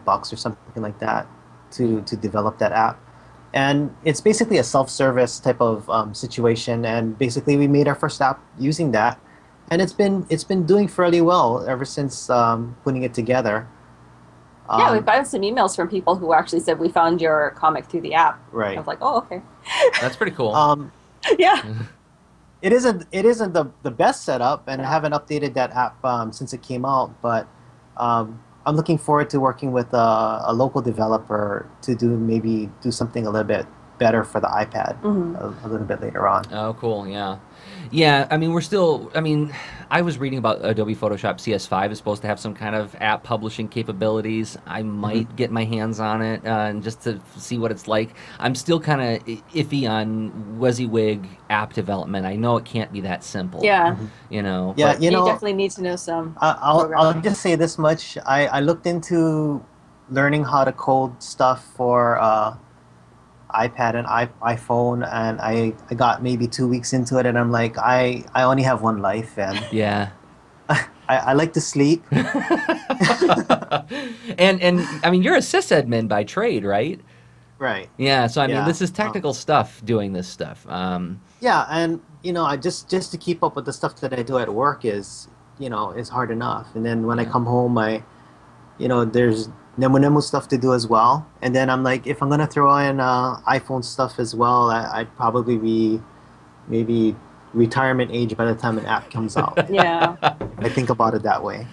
[SPEAKER 3] or something like that to develop that app. And it's basically a self-service type of situation. And basically, we made our first app using that. and it's been doing fairly well ever since putting it together.
[SPEAKER 2] Yeah, we've gotten some emails from people who actually said we found your comic through the app.
[SPEAKER 3] Right.
[SPEAKER 2] I was like, oh, okay.
[SPEAKER 1] That's pretty cool.
[SPEAKER 2] Yeah.
[SPEAKER 3] It isn't the best setup, and I haven't updated that app since it came out. But I'm looking forward to working with a local developer to maybe do something a little bit better for the iPad a little bit later on.
[SPEAKER 1] Oh, cool. Yeah. Yeah, I mean, I was reading about Adobe Photoshop CS5 is supposed to have some kind of app publishing capabilities. I might get my hands on it just to see what it's like. I'm still kind of iffy on WYSIWYG app development. I know it can't be that simple.
[SPEAKER 2] Yeah.
[SPEAKER 1] You know.
[SPEAKER 3] Yeah,
[SPEAKER 1] but,
[SPEAKER 2] you definitely need to know some.
[SPEAKER 3] I'll just say this much. I looked into learning how to code stuff for iPad and iPhone, and I got maybe 2 weeks into it, and I'm like, I only have one life, and
[SPEAKER 1] yeah.
[SPEAKER 3] I like to sleep.
[SPEAKER 1] and I mean, you're a sysadmin by trade, right?
[SPEAKER 3] Right.
[SPEAKER 1] Yeah. So I mean, this is technical stuff. Doing this stuff.
[SPEAKER 3] Yeah, and I just to keep up with the stuff that I do at work is hard enough, and then when I come home, there's nemu-nemu stuff to do as well. And then I'm like, if I'm going to throw in iPhone stuff as well, I'd probably be maybe retirement age by the time an app comes out.
[SPEAKER 2] Yeah.
[SPEAKER 3] I think about it that way.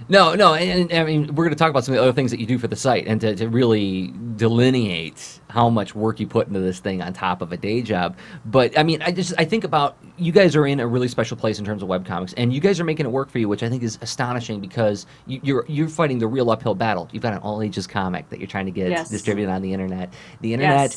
[SPEAKER 1] No, and I mean, we're going to talk about some of the other things that you do for the site and to really delineate how much work you put into this thing on top of a day job. But I mean, I think about you guys are in a really special place in terms of webcomics, and you guys are making it work for you, which I think is astonishing because you're fighting the real uphill battle. You've got an all ages comic that you're trying to get distributed on the internet. The internet,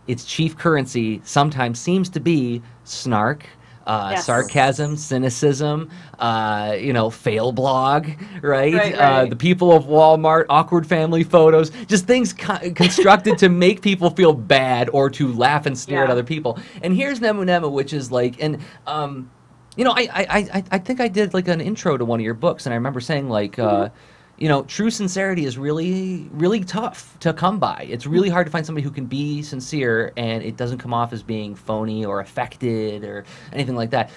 [SPEAKER 1] its chief currency sometimes seems to be snark. Sarcasm, cynicism, fail blog, right? The people of Walmart, awkward family photos, just things constructed to make people feel bad or to laugh and sneer at other people. And here's nemu-nemu, which is like, and I think I did like an intro to one of your books, and I remember saying like, true sincerity is really, really tough to come by. It's really hard to find somebody who can be sincere and it doesn't come off as being phony or affected or anything like that.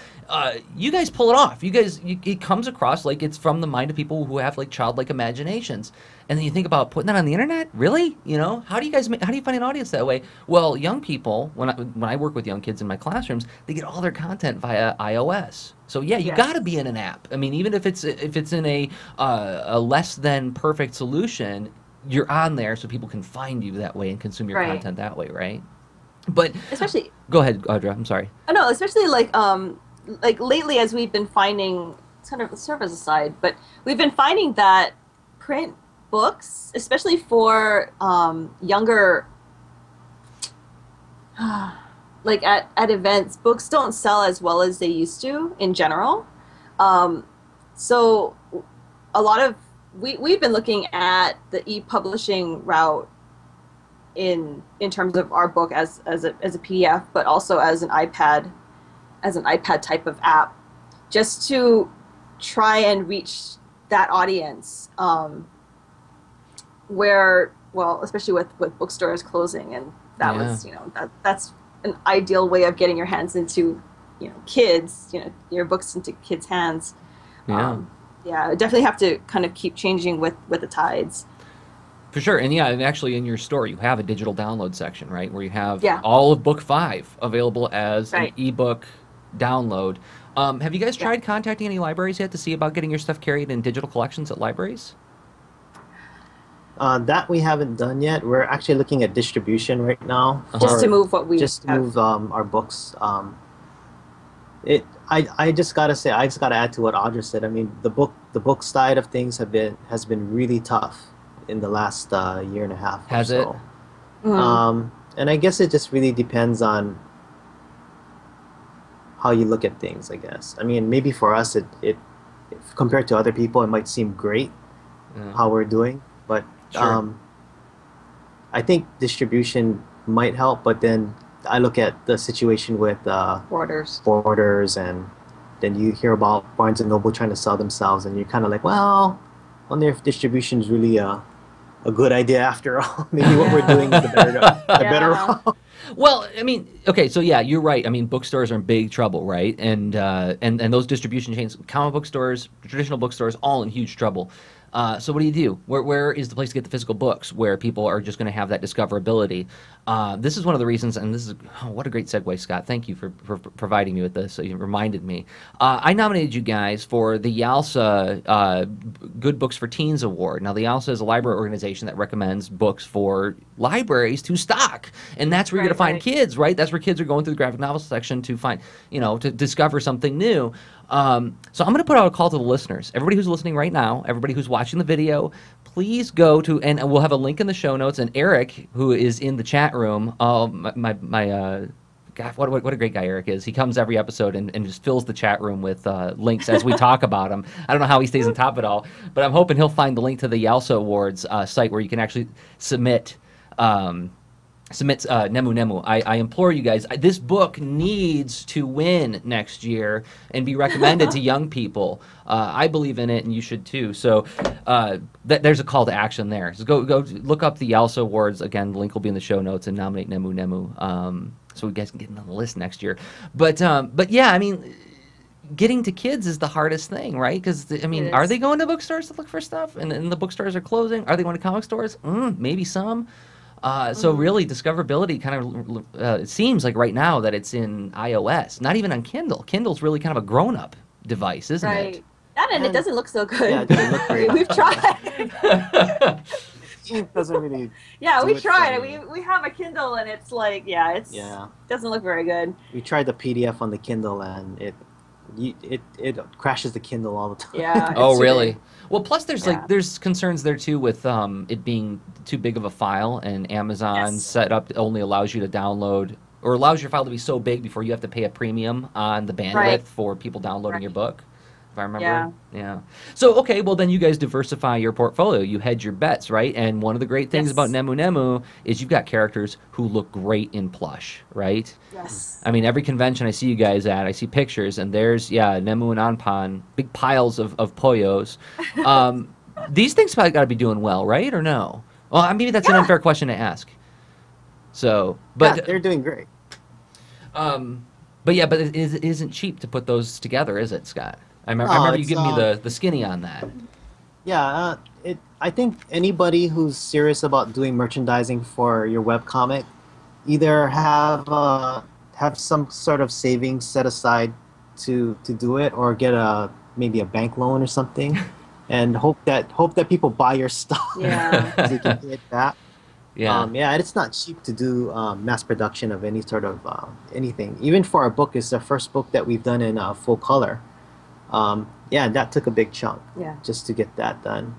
[SPEAKER 1] You guys pull it off. It comes across like it's from the mind of people who have like childlike imaginations. And then you think about putting that on the internet? Really? How do you find an audience that way? Well, young people, when I work with young kids in my classrooms, they get all their content via iOS. So yeah, you got to be in an app. I mean, even if it's in a less than perfect solution, you're on there so people can find you that way and consume your content that way, right? But
[SPEAKER 2] especially,
[SPEAKER 1] go ahead, Audra. I'm sorry.
[SPEAKER 2] I know, especially like lately, as we've been finding, sort of as a side, but we've been finding that print books, especially for younger. Like at events, books don't sell as well as they used to in general. So a lot of we've been looking at the e-publishing route in terms of our book as a PDF, but also as an iPad type of app, just to try and reach that audience where, well, especially with bookstores closing, and that was that's an ideal way of getting your hands into, kids, your books into kids' hands. Definitely have to kind of keep changing with the tides.
[SPEAKER 1] For sure. And and actually in your store you have a digital download section, right, where you have all of book 5 available as an ebook download. Have you guys tried contacting any libraries yet to see about getting your stuff carried in digital collections at libraries?
[SPEAKER 3] That we haven't done yet. We're actually looking at distribution right now.
[SPEAKER 2] Just to move what we
[SPEAKER 3] move our books. I just gotta say, I just gotta add to what Audra said. I mean, the book side of things has been really tough in the last year and a half.
[SPEAKER 1] Has
[SPEAKER 3] or
[SPEAKER 1] it?
[SPEAKER 3] So. And I guess it just really depends on how you look at things, I guess. I mean, maybe for us, it compared to other people, it might seem great how we're doing, but I think distribution might help. But then I look at the situation with Borders, and then you hear about Barnes and Noble trying to sell themselves, and you're kind of like, well, I wonder if distribution is really a good idea after all. Maybe what we're doing is the better route.
[SPEAKER 1] Well, I mean, okay, so yeah, you're right. I mean, bookstores are in big trouble, right? And those distribution chains, comic book stores, traditional bookstores, all in huge trouble. So what do? Where is the place to get the physical books where people are just going to have that discoverability? This is one of the reasons, and this is what a great segue, Scott. Thank you for providing me with this. So you reminded me. I nominated you guys for the YALSA Good Books for Teens Award. Now, the YALSA is a library organization that recommends books for libraries to stock, and that's where you're going to find kids, right? That's where kids are going through the graphic novel section to find, to discover something new. So I'm going to put out a call to the listeners. Everybody who's listening right now, everybody who's watching the video, please go to, and we'll have a link in the show notes. And Eric, who is in the chat room, God, what a great guy Eric is. He comes every episode and just fills the chat room with links as we talk about him. I don't know how he stays on top of it all, but I'm hoping he'll find the link to the YALSA Awards site where you can actually submit nemu-nemu. I implore you guys, this book needs to win next year and be recommended to young people. I believe in it, and you should too. So there's a call to action there. So go look up the YALSA Awards. Again, the link will be in the show notes, and nominate nemu-nemu so you guys can get on the list next year. But yeah, I mean, getting to kids is the hardest thing, right? Because, I mean, are they going to bookstores to look for stuff? And the bookstores are closing? Are they going to comic stores? Maybe some. So really, discoverability kind of it seems like right now that it's in iOS, not even on Kindle. Kindle's really kind of a grown-up device, isn't it?
[SPEAKER 2] That and it doesn't look so good.
[SPEAKER 3] Yeah, it doesn't look great.
[SPEAKER 2] We've tried.
[SPEAKER 3] It doesn't really.
[SPEAKER 2] Yeah, we tried. We have a Kindle, and it's like, it doesn't look very good.
[SPEAKER 3] We tried the PDF on the Kindle, and it crashes the Kindle all the time.
[SPEAKER 2] Yeah.
[SPEAKER 1] Oh, really? Well, plus there's concerns there too with it being too big of a file, and Amazon setup only allows you to download, or allows your file to be so big before you have to pay a premium on the bandwidth for people downloading your book. If I remember. Yeah. So, okay, well then you guys diversify your portfolio. You hedge your bets, right? And one of the great things about nemu-nemu is you've got characters who look great in plush, right?
[SPEAKER 2] Yes.
[SPEAKER 1] I mean, every convention I see you guys at, I see pictures, and there's, Nemu and Anpan, big piles of Poyos. These things probably got to be doing well, right? Or no? Well, maybe that's an unfair question to ask. So, but
[SPEAKER 3] they're doing great.
[SPEAKER 1] But it isn't cheap to put those together, is it, Scott? I remember you giving me the skinny on that.
[SPEAKER 3] Yeah, I think anybody who's serious about doing merchandising for your webcomic either have some sort of savings set aside to do it, or get maybe a bank loan or something, and hope that people buy your stuff.
[SPEAKER 2] Yeah,
[SPEAKER 3] so you can hit that.
[SPEAKER 1] Yeah.
[SPEAKER 3] And it's not cheap to do mass production of any sort of anything. Even for our book, it's the first book that we've done in full color. That took a big chunk just to get that done.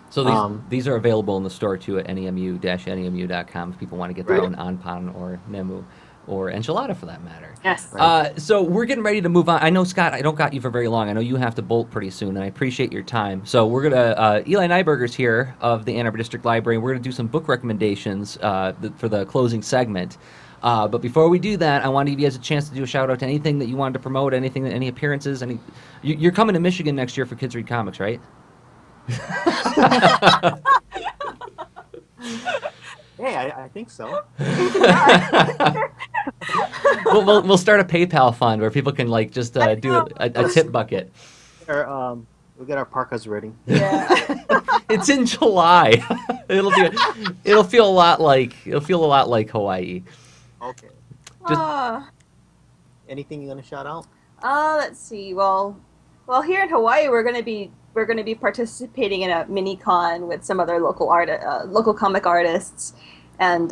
[SPEAKER 1] So these are available in the store too at nemu-nemu.com if people want to get their own Anpan or Nemu or Enchilada for that matter.
[SPEAKER 2] Yes.
[SPEAKER 1] So we're getting ready to move on. I know, Scott, I don't got you for very long. I know you have to bolt pretty soon, and I appreciate your time. So we're going to, Eli Nyberger's here of the Ann Arbor District Library. We're going to do some book recommendations for the closing segment. But before we do that, I want to give you guys a chance to do a shout out to anything that you wanted to promote, any appearances. You're coming to Michigan next year for Kids Read Comics, right?
[SPEAKER 3] Hey, I think so.
[SPEAKER 1] we'll start a PayPal fund where people can just do a tip bucket.
[SPEAKER 3] We'll get our parkas ready.
[SPEAKER 2] Yeah.
[SPEAKER 1] It's in July. It'll feel a lot like Hawaii.
[SPEAKER 3] Okay.
[SPEAKER 1] Just,
[SPEAKER 3] anything you want to shout out?
[SPEAKER 2] Let's see. Well, here in Hawaii, we're going to be participating in a mini con with some other local comic artists, and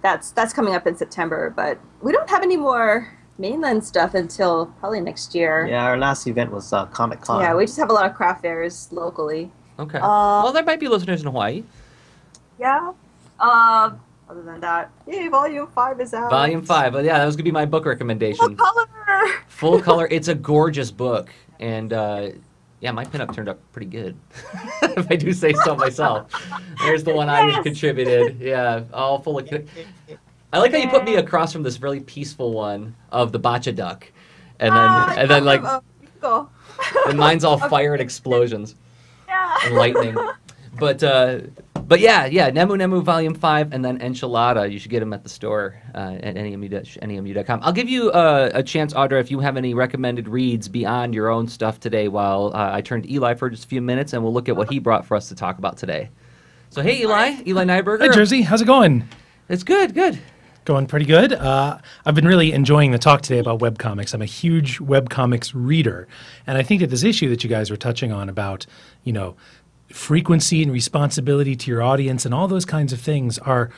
[SPEAKER 2] that's coming up in September. But we don't have any more mainland stuff until probably next year.
[SPEAKER 3] Yeah, our last event was Comic Con.
[SPEAKER 2] Yeah, we just have a lot of craft fairs locally.
[SPEAKER 1] Okay. Well, there might be listeners in Hawaii.
[SPEAKER 2] Yeah. Other than that, Volume 5 is out.
[SPEAKER 1] Volume 5. Well, that was going to be my book recommendation.
[SPEAKER 2] Full color!
[SPEAKER 1] Full color. It's a gorgeous book. And, my pinup turned out pretty good, if I do say so myself. There's the one I contributed. Yeah, all full of... I like how you put me across from this really peaceful one of the Bocce duck. And mine's all fire and explosions.
[SPEAKER 2] Yeah.
[SPEAKER 1] And lightning. But But yeah, nemu-nemu Volume 5 and then Enchilada. You should get them at the store at nemu.com. I'll give you a chance, Audra, if you have any recommended reads beyond your own stuff today while I turn to Eli for just a few minutes, and we'll look at what he brought for us to talk about today. So hey, Eli Nyberger.
[SPEAKER 4] Hi, Jersey. How's it going?
[SPEAKER 1] It's good.
[SPEAKER 4] Going pretty good. I've been really enjoying the talk today about webcomics. I'm a huge webcomics reader. And I think that this issue that you guys were touching on about, frequency and responsibility to your audience and all those kinds of things are,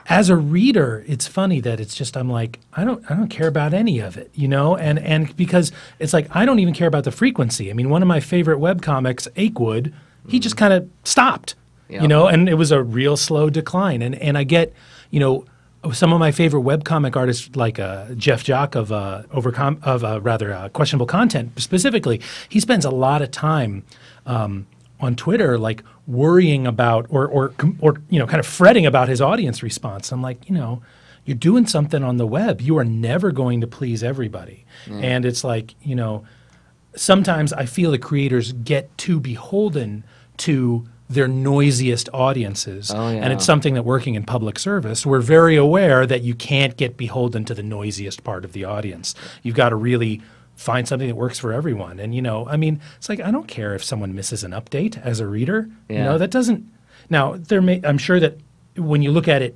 [SPEAKER 4] as a reader, it's funny that it's just, I'm like, I don't care about any of it, and because it's like, I don't even care about the frequency. I mean, one of my favorite webcomics, Akewood, he just kind of stopped, and it was a real slow decline. And I get, some of my favorite webcomic artists, like Jeff Jock of Questionable Content specifically, he spends a lot of time on Twitter, like worrying about or kind of fretting about his audience response. I'm like, you're doing something on the web. You are never going to please everybody. And it's like, sometimes I feel the creators get too beholden to their noisiest audiences. And it's something that working in public service, we're very aware that you can't get beholden to the noisiest part of the audience. You've got to really find something that works for everyone. And, it's like, I don't care if someone misses an update as a reader. That doesn't, now I'm sure that when you look at it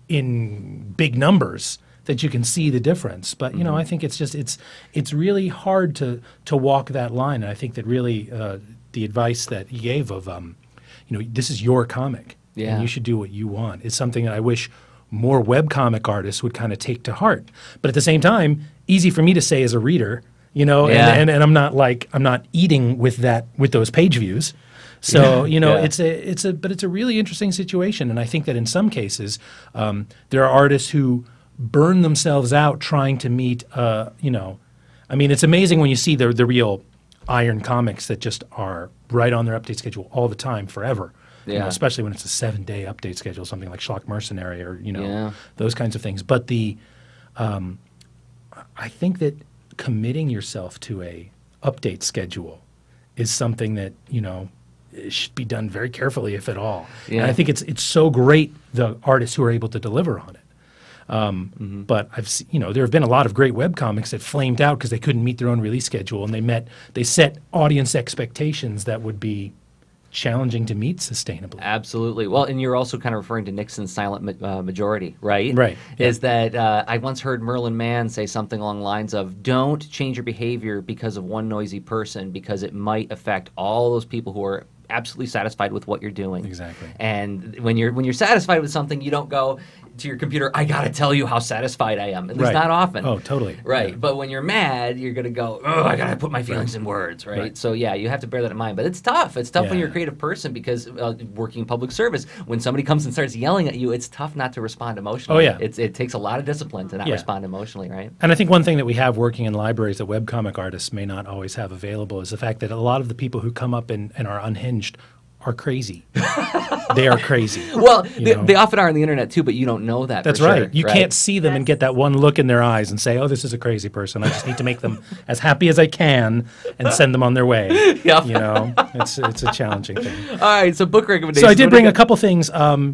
[SPEAKER 4] in big numbers, that you can see the difference. But, I think it's just, it's really hard to walk that line. And I think that really, the advice that he gave of, this is your comic, and you should do what you want, is something that I wish more webcomic artists would kind of take to heart. But at the same time, easy for me to say as a reader, and I'm not eating with those page views. So it's a really interesting situation, and I think that in some cases there are artists who burn themselves out trying to meet. It's amazing when you see the real Iron comics that just are right on their update schedule all the time, forever. Especially when it's a 7-day update schedule, something like Schlock Mercenary or those kinds of things. But I think that committing yourself to a update schedule is something that it should be done very carefully, if at all. And I think it's so great, the artists who are able to deliver on it. But there have been a lot of great webcomics that flamed out because they couldn't meet their own release schedule, and they set audience expectations that would be challenging to meet sustainably.
[SPEAKER 1] Absolutely. Well, and you're also kind of referring to Nixon's silent majority, right?
[SPEAKER 4] Right.
[SPEAKER 1] Is that I once heard Merlin Mann say something along the lines of, don't change your behavior because of one noisy person, because it might affect all those people who are absolutely satisfied with what you're doing.
[SPEAKER 4] Exactly.
[SPEAKER 1] And when you're satisfied with something, you don't go to your computer, I gotta tell you how satisfied I am. At least not often.
[SPEAKER 4] Oh, totally.
[SPEAKER 1] Right. Yeah. But when you're mad, you're gonna go, oh, I gotta put my feelings in words, right? So yeah, you have to bear that in mind. But it's tough. It's tough when you're a creative person, because working in public service, when somebody comes and starts yelling at you, it's tough not to respond emotionally.
[SPEAKER 4] Oh yeah.
[SPEAKER 1] It takes a lot of discipline to not respond emotionally, right?
[SPEAKER 4] And I think one thing that we have working in libraries that webcomic artists may not always have available is the fact that a lot of the people who come up and are unhinged are crazy. They are crazy.
[SPEAKER 1] Well, they often are on the internet too, but you don't know that.
[SPEAKER 4] That's
[SPEAKER 1] for
[SPEAKER 4] right.
[SPEAKER 1] Sure,
[SPEAKER 4] you can't see them and get that one look in their eyes and say, oh, this is a crazy person. I just need to make them as happy as I can and send them on their way. It's a challenging thing.
[SPEAKER 1] All right, so book recommendations.
[SPEAKER 4] So I did bring a couple things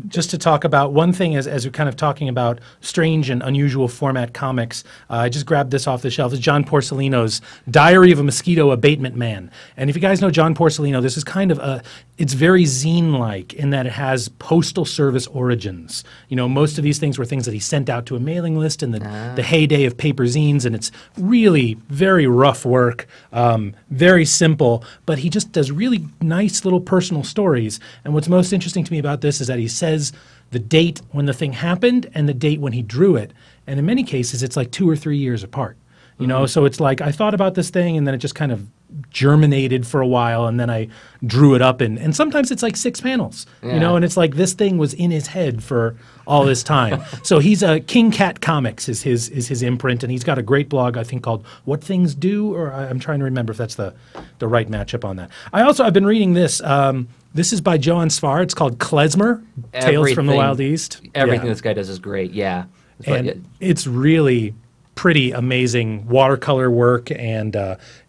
[SPEAKER 4] just to talk about. One thing is, as we're kind of talking about strange and unusual format comics, I just grabbed this off the shelf. It's John Porcellino's Diary of a Mosquito Abatement Man. And if you guys know John Porcellino, this is kind of it's very zine-like in that it has postal service origins. Most of these things were things that he sent out to a mailing list in the heyday of paper zines, and it's really very rough work, very simple, but he just does really nice little personal stories. And what's most interesting to me about this is that he says the date when the thing happened and the date when he drew it. And in many cases, it's like 2 or 3 years apart. So it's like, I thought about this thing, and then it just kind of germinated for a while, and then I drew it up, and sometimes it's like 6 panels, and it's like this thing was in his head for all this time. So he's a King Cat Comics is his imprint, and he's got a great blog, I think, called What Things Do, or I'm trying to remember if that's the right matchup on that. I've been reading this. This is by Johan Svar. It's called Klezmer, Tales from the Wild East.
[SPEAKER 1] Everything this guy does is great,
[SPEAKER 4] and it's really pretty amazing watercolor work and,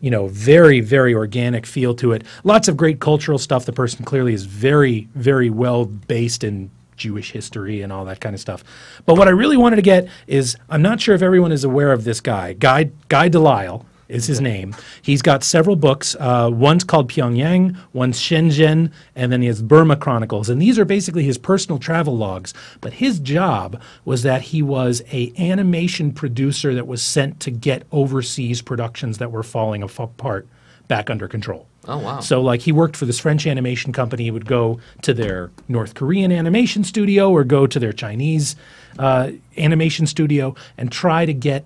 [SPEAKER 4] very, very organic feel to it. Lots of great cultural stuff. The person clearly is very, very well based in Jewish history and all that kind of stuff. But what I really wanted to get is, I'm not sure if everyone is aware of this guy. Guy Delisle is his name. He's got several books. One's called Pyongyang, one's Shenzhen, and then he has Burma Chronicles. And these are basically his personal travel logs. But his job was that he was a animation producer that was sent to get overseas productions that were falling apart back under control.
[SPEAKER 1] Oh, wow.
[SPEAKER 4] So, like, he worked for this French animation company. He would go to their North Korean animation studio or go to their Chinese animation studio and try to get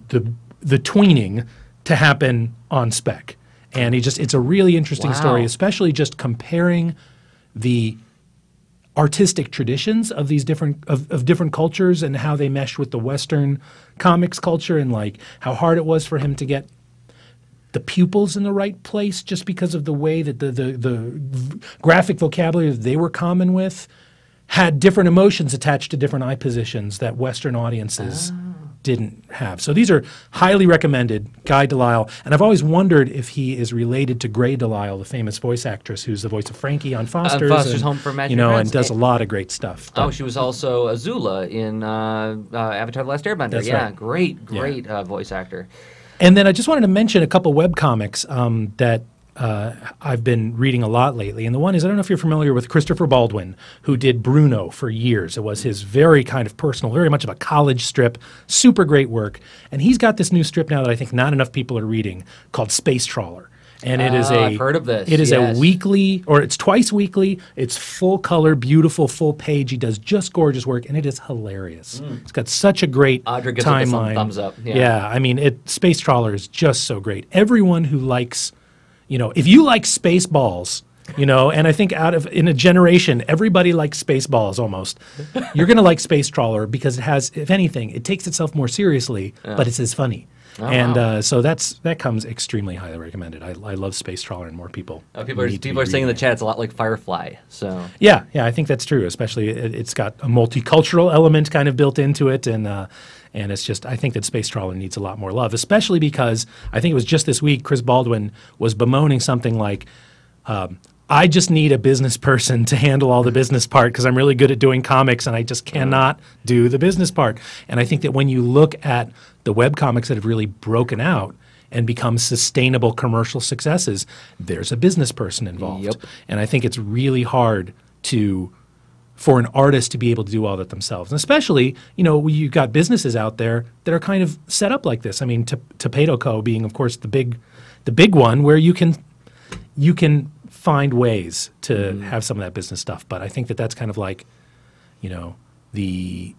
[SPEAKER 4] the tweening to happen on spec. And it's a really interesting story, especially just comparing the artistic traditions of these different cultures and how they mesh with the Western comics culture, and like how hard it was for him to get the pupils in the right place just because of the way that the graphic vocabulary that they were common with had different emotions attached to different eye positions that Western audiences didn't have. So these are highly recommended. Guy Delisle, and I've always wondered if he is related to Gray Delisle, the famous voice actress who's the voice of Frankie on Foster's.
[SPEAKER 1] Foster's Home for Imaginary Friends.
[SPEAKER 4] And does a lot of great stuff.
[SPEAKER 1] Oh, she was also Azula in Avatar: The Last Airbender.
[SPEAKER 4] That's
[SPEAKER 1] yeah,
[SPEAKER 4] right.
[SPEAKER 1] great voice actor.
[SPEAKER 4] And then I just wanted to mention a couple webcomics that I've been reading a lot lately. And the one is, I don't know if you're familiar with Christopher Baldwin, who did Bruno for years. It was his very kind of personal, very much of a college strip, super great work. And he's got this new strip now that I think not enough people are reading called Space Trawler. And it is
[SPEAKER 1] I've heard of this.
[SPEAKER 4] It is
[SPEAKER 1] yes.
[SPEAKER 4] a weekly, or it's twice weekly. It's full color, beautiful, full page. He does just gorgeous work, and it is hilarious. It's got such a great
[SPEAKER 1] Audra gives it the
[SPEAKER 4] timeline.
[SPEAKER 1] thumbs up.
[SPEAKER 4] Yeah, I mean, Space Trawler is just so great. Everyone who likes, if you like Spaceballs, and I think in a generation, everybody likes Spaceballs almost. You're going to like Space Trawler because it has, if anything, it takes itself more seriously, but it's as funny.
[SPEAKER 1] Oh, wow.
[SPEAKER 4] So that comes extremely highly recommended. I love Space Trawler, and more people.
[SPEAKER 1] People are saying in the chat it's a lot like Firefly. So
[SPEAKER 4] yeah, I think that's true. Especially it's got a multicultural element kind of built into it, and it's just, I think that Space Trawler needs a lot more love, especially because I think it was just this week Chris Baldwin was bemoaning something like, I just need a business person to handle all the business part because I'm really good at doing comics and I just cannot do the business part. And I think that when you look at the webcomics that have really broken out and become sustainable commercial successes, there's a business person involved.
[SPEAKER 1] Yep.
[SPEAKER 4] And I think it's really hard for an artist to be able to do all that themselves. And especially, you've got businesses out there that are kind of set up like this. I mean, Tomato Co. being, of course, the big one where you can find ways to have some of that business stuff. But I think that that's kind of like, the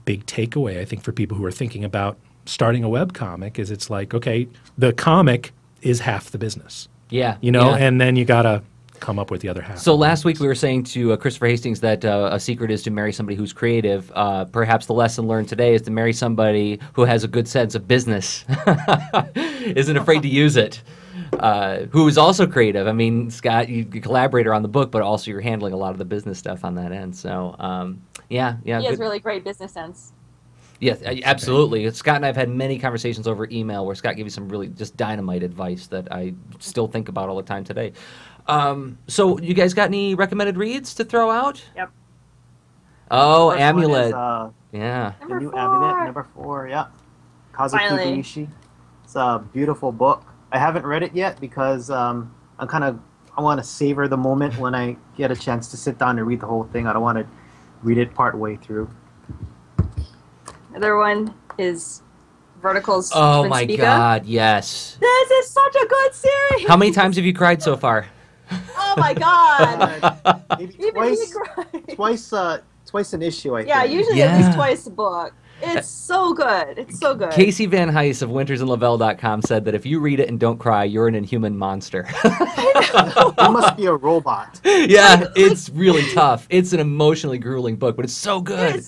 [SPEAKER 4] big takeaway, I think, for people who are thinking about starting a webcomic is it's like, okay, the comic is half the business.
[SPEAKER 1] yeah,
[SPEAKER 4] And then you got to come up with the other half.
[SPEAKER 1] So last week we were saying to Christopher Hastings that a secret is to marry somebody who's creative. Perhaps the lesson learned today is to marry somebody who has a good sense of business, isn't afraid to use it, who is also creative. I mean, Scott, you collaborator on the book, but also you're handling a lot of the business stuff on that end. So
[SPEAKER 2] He has really great business sense.
[SPEAKER 1] Yes, absolutely. Scott and I have had many conversations over email where Scott gave you some really just dynamite advice that I still think about all the time today. So you guys got any recommended reads to throw out?
[SPEAKER 2] Yep.
[SPEAKER 1] Oh,
[SPEAKER 3] First
[SPEAKER 1] Amulet.
[SPEAKER 3] one is,
[SPEAKER 1] Yeah.
[SPEAKER 3] the
[SPEAKER 2] Number
[SPEAKER 3] new
[SPEAKER 2] 4.
[SPEAKER 3] Amulet, number 4, yeah. Kazuki
[SPEAKER 2] Finally.
[SPEAKER 3] Geishi. It's a beautiful book. I haven't read it yet because I want to savor the moment when I get a chance to sit down and read the whole thing. I don't want to read it part way through.
[SPEAKER 2] Another one is Vertical's
[SPEAKER 1] Oh
[SPEAKER 2] Twin
[SPEAKER 1] my
[SPEAKER 2] Spica.
[SPEAKER 1] God, yes.
[SPEAKER 2] This is such a good series.
[SPEAKER 1] How many times have you cried so far?
[SPEAKER 2] Oh my God.
[SPEAKER 3] Maybe
[SPEAKER 2] Even he cried.
[SPEAKER 3] twice an issue, I think.
[SPEAKER 2] Yeah, usually at least twice a book. It's so good. It's so good.
[SPEAKER 1] Casey Van Heis of wintersandlavelle.com said that if you read it and don't cry, you're an inhuman monster.
[SPEAKER 3] You must be a robot.
[SPEAKER 1] Yeah, it's really tough. It's an emotionally grueling book, but it's so good.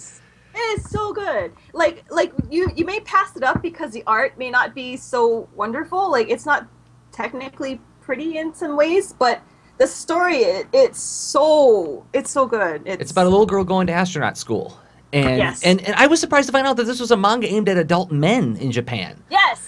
[SPEAKER 2] It's so good. Like you may pass it up because the art may not be so wonderful. Like it's not technically pretty in some ways, but the story it's so good.
[SPEAKER 1] It's about a little girl going to astronaut school. And,
[SPEAKER 2] Yes.
[SPEAKER 1] and I was surprised to find out that this was a manga aimed at adult men in Japan.
[SPEAKER 2] Yes.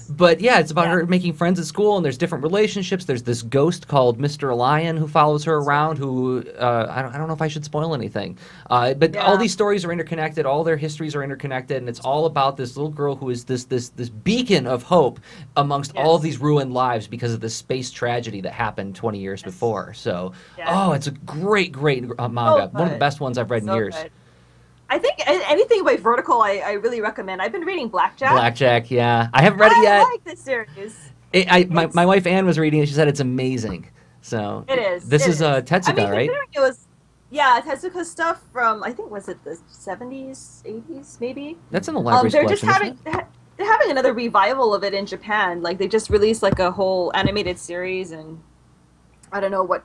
[SPEAKER 1] But yeah, it's about her making friends at school, and there's different relationships. There's this ghost called Mr. Lion who follows her around. Who I don't know if I should spoil anything, but all these stories are interconnected. All their histories are interconnected, and it's all about this little girl who is this beacon of hope amongst all of these ruined lives because of this space tragedy that happened 20 years before. So, it's a great manga. One of the best ones I've read in years.
[SPEAKER 2] Good. I think anything by Vertical, I really recommend. I've been reading Blackjack.
[SPEAKER 1] Blackjack, yeah. I haven't read it yet.
[SPEAKER 2] I like this series.
[SPEAKER 1] My wife Anne was reading it. She said it's amazing. So
[SPEAKER 2] it is.
[SPEAKER 1] This is Tetsuka, right?
[SPEAKER 2] It was, Tetsuka stuff from, I think, was it the 70s, 80s, maybe?
[SPEAKER 1] That's in the library's collection,
[SPEAKER 2] they're having another revival of it in Japan. Like, they just released like a whole animated series, and I don't know what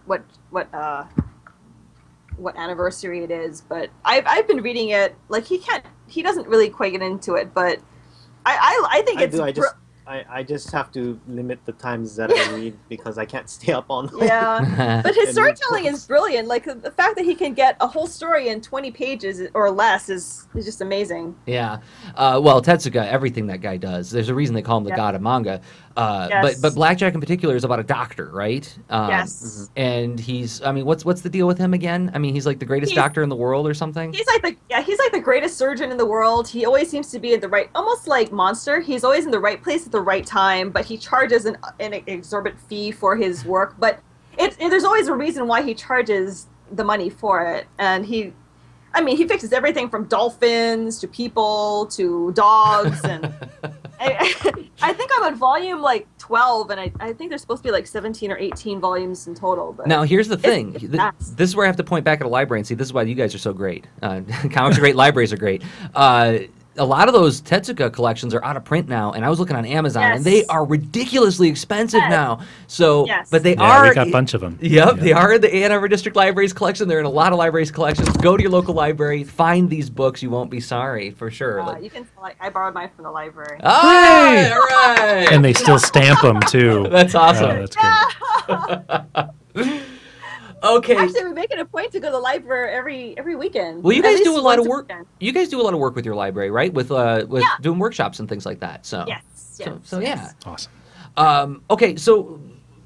[SPEAKER 2] anniversary it is, but I've been reading it. Like, he doesn't really quite get into it, but I think
[SPEAKER 3] I just have to limit the times that I read because I can't stay up all night.
[SPEAKER 2] Yeah, but his storytelling is brilliant. Like, the fact that he can get a whole story in 20 pages or less is just amazing.
[SPEAKER 1] Yeah. Well, Tetsuka, everything that guy does, there's a reason they call him the god of manga. But Blackjack in particular is about a doctor, right?
[SPEAKER 2] Yes.
[SPEAKER 1] And he's, I mean, what's the deal with him again? I mean, he's like the greatest doctor in the world or something?
[SPEAKER 2] He's like the greatest surgeon in the world. He always seems to be at the right, almost like Monster. He's always in the right place at the right time, but he charges an exorbitant fee for his work. But there's always a reason why he charges the money for it. And he fixes everything from dolphins to people to dogs. And I think I'm on volume like 12, and I think there's supposed to be like 17 or 18 volumes in total. But
[SPEAKER 1] now, here's the thing. This is where I have to point back at a library and see, this is why you guys are so great. Comics are great, libraries are great. A lot of those Tetsuka collections are out of print now, and I was looking on Amazon, and they are ridiculously expensive now. So, but they are.
[SPEAKER 4] We got a bunch of them.
[SPEAKER 1] Yep, they are in the Ann Arbor District Library's collection. They're in a lot of libraries' collections. Go to your local library, find these books. You won't be sorry, for sure.
[SPEAKER 2] You can. I borrowed mine from the library.
[SPEAKER 1] All right.
[SPEAKER 4] And they still stamp them too.
[SPEAKER 1] That's awesome.
[SPEAKER 4] That's good.
[SPEAKER 1] Okay.
[SPEAKER 2] Actually, we make it a point to go to the library every weekend.
[SPEAKER 1] Well, you guys do a lot of work. You guys do a lot of work with your library, right? With doing workshops and things like that. So yeah.
[SPEAKER 4] Awesome.
[SPEAKER 1] Okay, so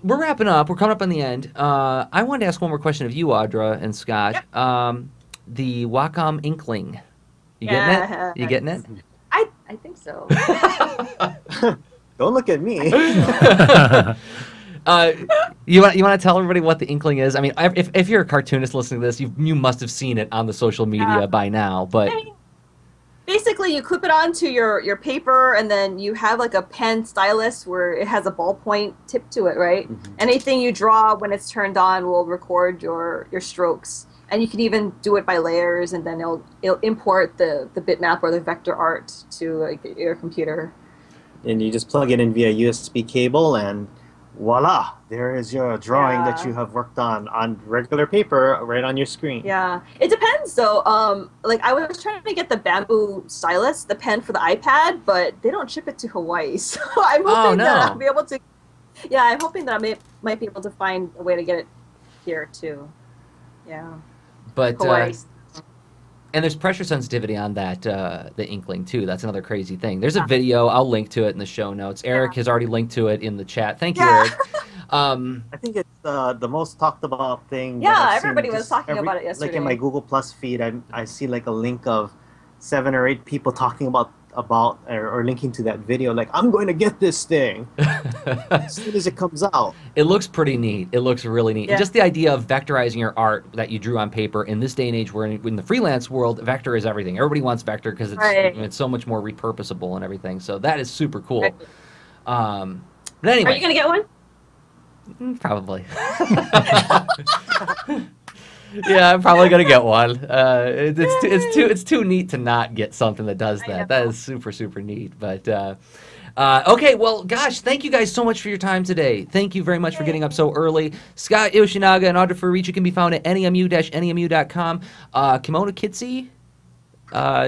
[SPEAKER 1] we're wrapping up. We're coming up on the end. I wanted to ask one more question of you, Audra and Scott.
[SPEAKER 2] Yep.
[SPEAKER 1] The Wacom Inkling. You getting it? You getting it?
[SPEAKER 2] I think so.
[SPEAKER 3] Don't look at me.
[SPEAKER 1] You want to tell everybody what the Inkling is? I mean, if you're a cartoonist listening to this, you must have seen it on the social media by now. But
[SPEAKER 2] basically, you clip it onto your paper, and then you have like a pen stylus where it has a ballpoint tip to it, right? Mm-hmm. Anything you draw when it's turned on will record your strokes, and you can even do it by layers, and then it'll import the bitmap or the vector art to your computer.
[SPEAKER 3] And you just plug it in via USB cable, and voila, there is your drawing that you have worked on regular paper right on your screen.
[SPEAKER 2] Yeah, it depends though. Like, I was trying to get the bamboo stylus, the pen for the iPad, but they don't ship it to Hawaii, so I'm hoping that I'll be able to. Yeah, I'm hoping that I might be able to find a way to get it here too. Yeah,
[SPEAKER 1] but
[SPEAKER 2] Hawaii.
[SPEAKER 1] And there's pressure sensitivity on that, the Inkling, too. That's another crazy thing. There's a video. I'll link to it in the show notes. Eric has already linked to it in the chat. Thank you, Eric.
[SPEAKER 3] I think it's the most talked about thing.
[SPEAKER 2] Yeah, everybody was talking about it yesterday.
[SPEAKER 3] Like in my Google Plus feed, I see like a link of 7 or 8 people talking about or linking to that video. Like, I'm going to get this thing as soon as it comes out.
[SPEAKER 1] It looks pretty neat. It looks really neat. Yeah. Just the idea of vectorizing your art that you drew on paper in this day and age, where in the freelance world, vector is everything. Everybody wants vector because it's so much more repurposable and everything. So that is super cool.
[SPEAKER 2] Right.
[SPEAKER 1] But anyway,
[SPEAKER 2] are you gonna get one?
[SPEAKER 1] Probably. Yeah, I'm probably gonna get one. It's too neat to not get something that does that. That is super neat. But okay, well, gosh, thank you guys so much for your time today. Thank you very much for getting up so early. Scott Yoshinaga and Audra Farici can be found at nemu-nemu.com. Kimono Kitsy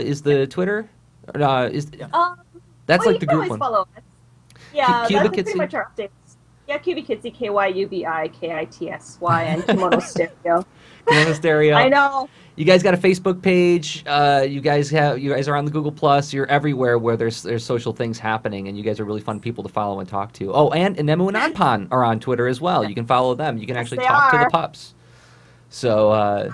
[SPEAKER 1] is the Twitter. That's like the group one.
[SPEAKER 2] Follow us. Yeah,
[SPEAKER 1] Cubic
[SPEAKER 2] that's pretty much our updates. Yeah, Cubic Kitsy, KYUBIKITSY, and Kimono Stereo.
[SPEAKER 1] Kimono Stereo.
[SPEAKER 2] I know.
[SPEAKER 1] You guys got a Facebook page. You guys are on the Google Plus. You're everywhere where there's social things happening, and you guys are really fun people to follow and talk to. Oh, and Nemu and Anpan are on Twitter as well. You can follow them. You can actually talk to the pups. So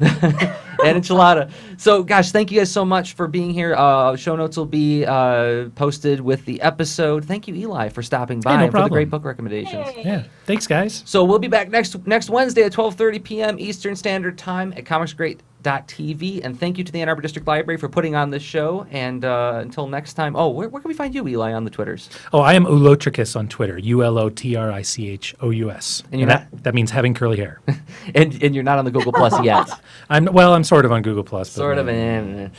[SPEAKER 1] and Enchilada. So, gosh, thank you guys so much for being here. Show notes will be posted with the episode. Thank you, Eli, for stopping by
[SPEAKER 4] no
[SPEAKER 1] and for the
[SPEAKER 4] problem.
[SPEAKER 1] great book recommendations.
[SPEAKER 2] Yay.
[SPEAKER 4] Yeah. Thanks, guys.
[SPEAKER 1] So we'll be back next Wednesday at 12:30 p.m. Eastern Standard Time at comicsgreat.tv. And thank you to the Ann Arbor District Library for putting on this show. And until next time, where can we find you, Eli, on the Twitters?
[SPEAKER 4] Oh, I am Ulotricus on Twitter. ULOTRICHOUS.
[SPEAKER 1] And you're
[SPEAKER 4] that means having curly hair.
[SPEAKER 1] and you're not on the Google Plus yet.
[SPEAKER 4] I'm sort of on Google Plus.
[SPEAKER 1] Sort of. But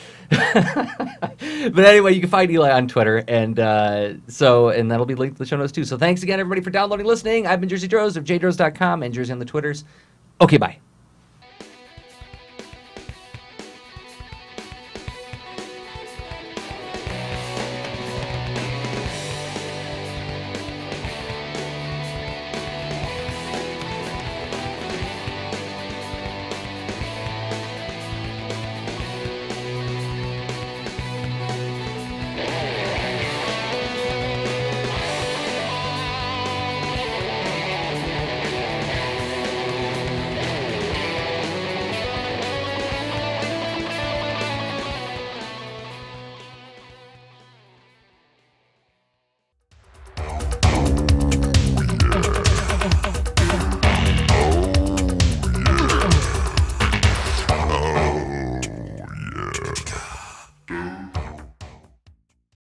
[SPEAKER 1] anyway, you can find Eli on Twitter, and that'll be linked to the show notes too. So thanks again, everybody, for downloading, listening. I've been Jersey Droz of jdroz.com and Jersey on the Twitters. Okay, bye.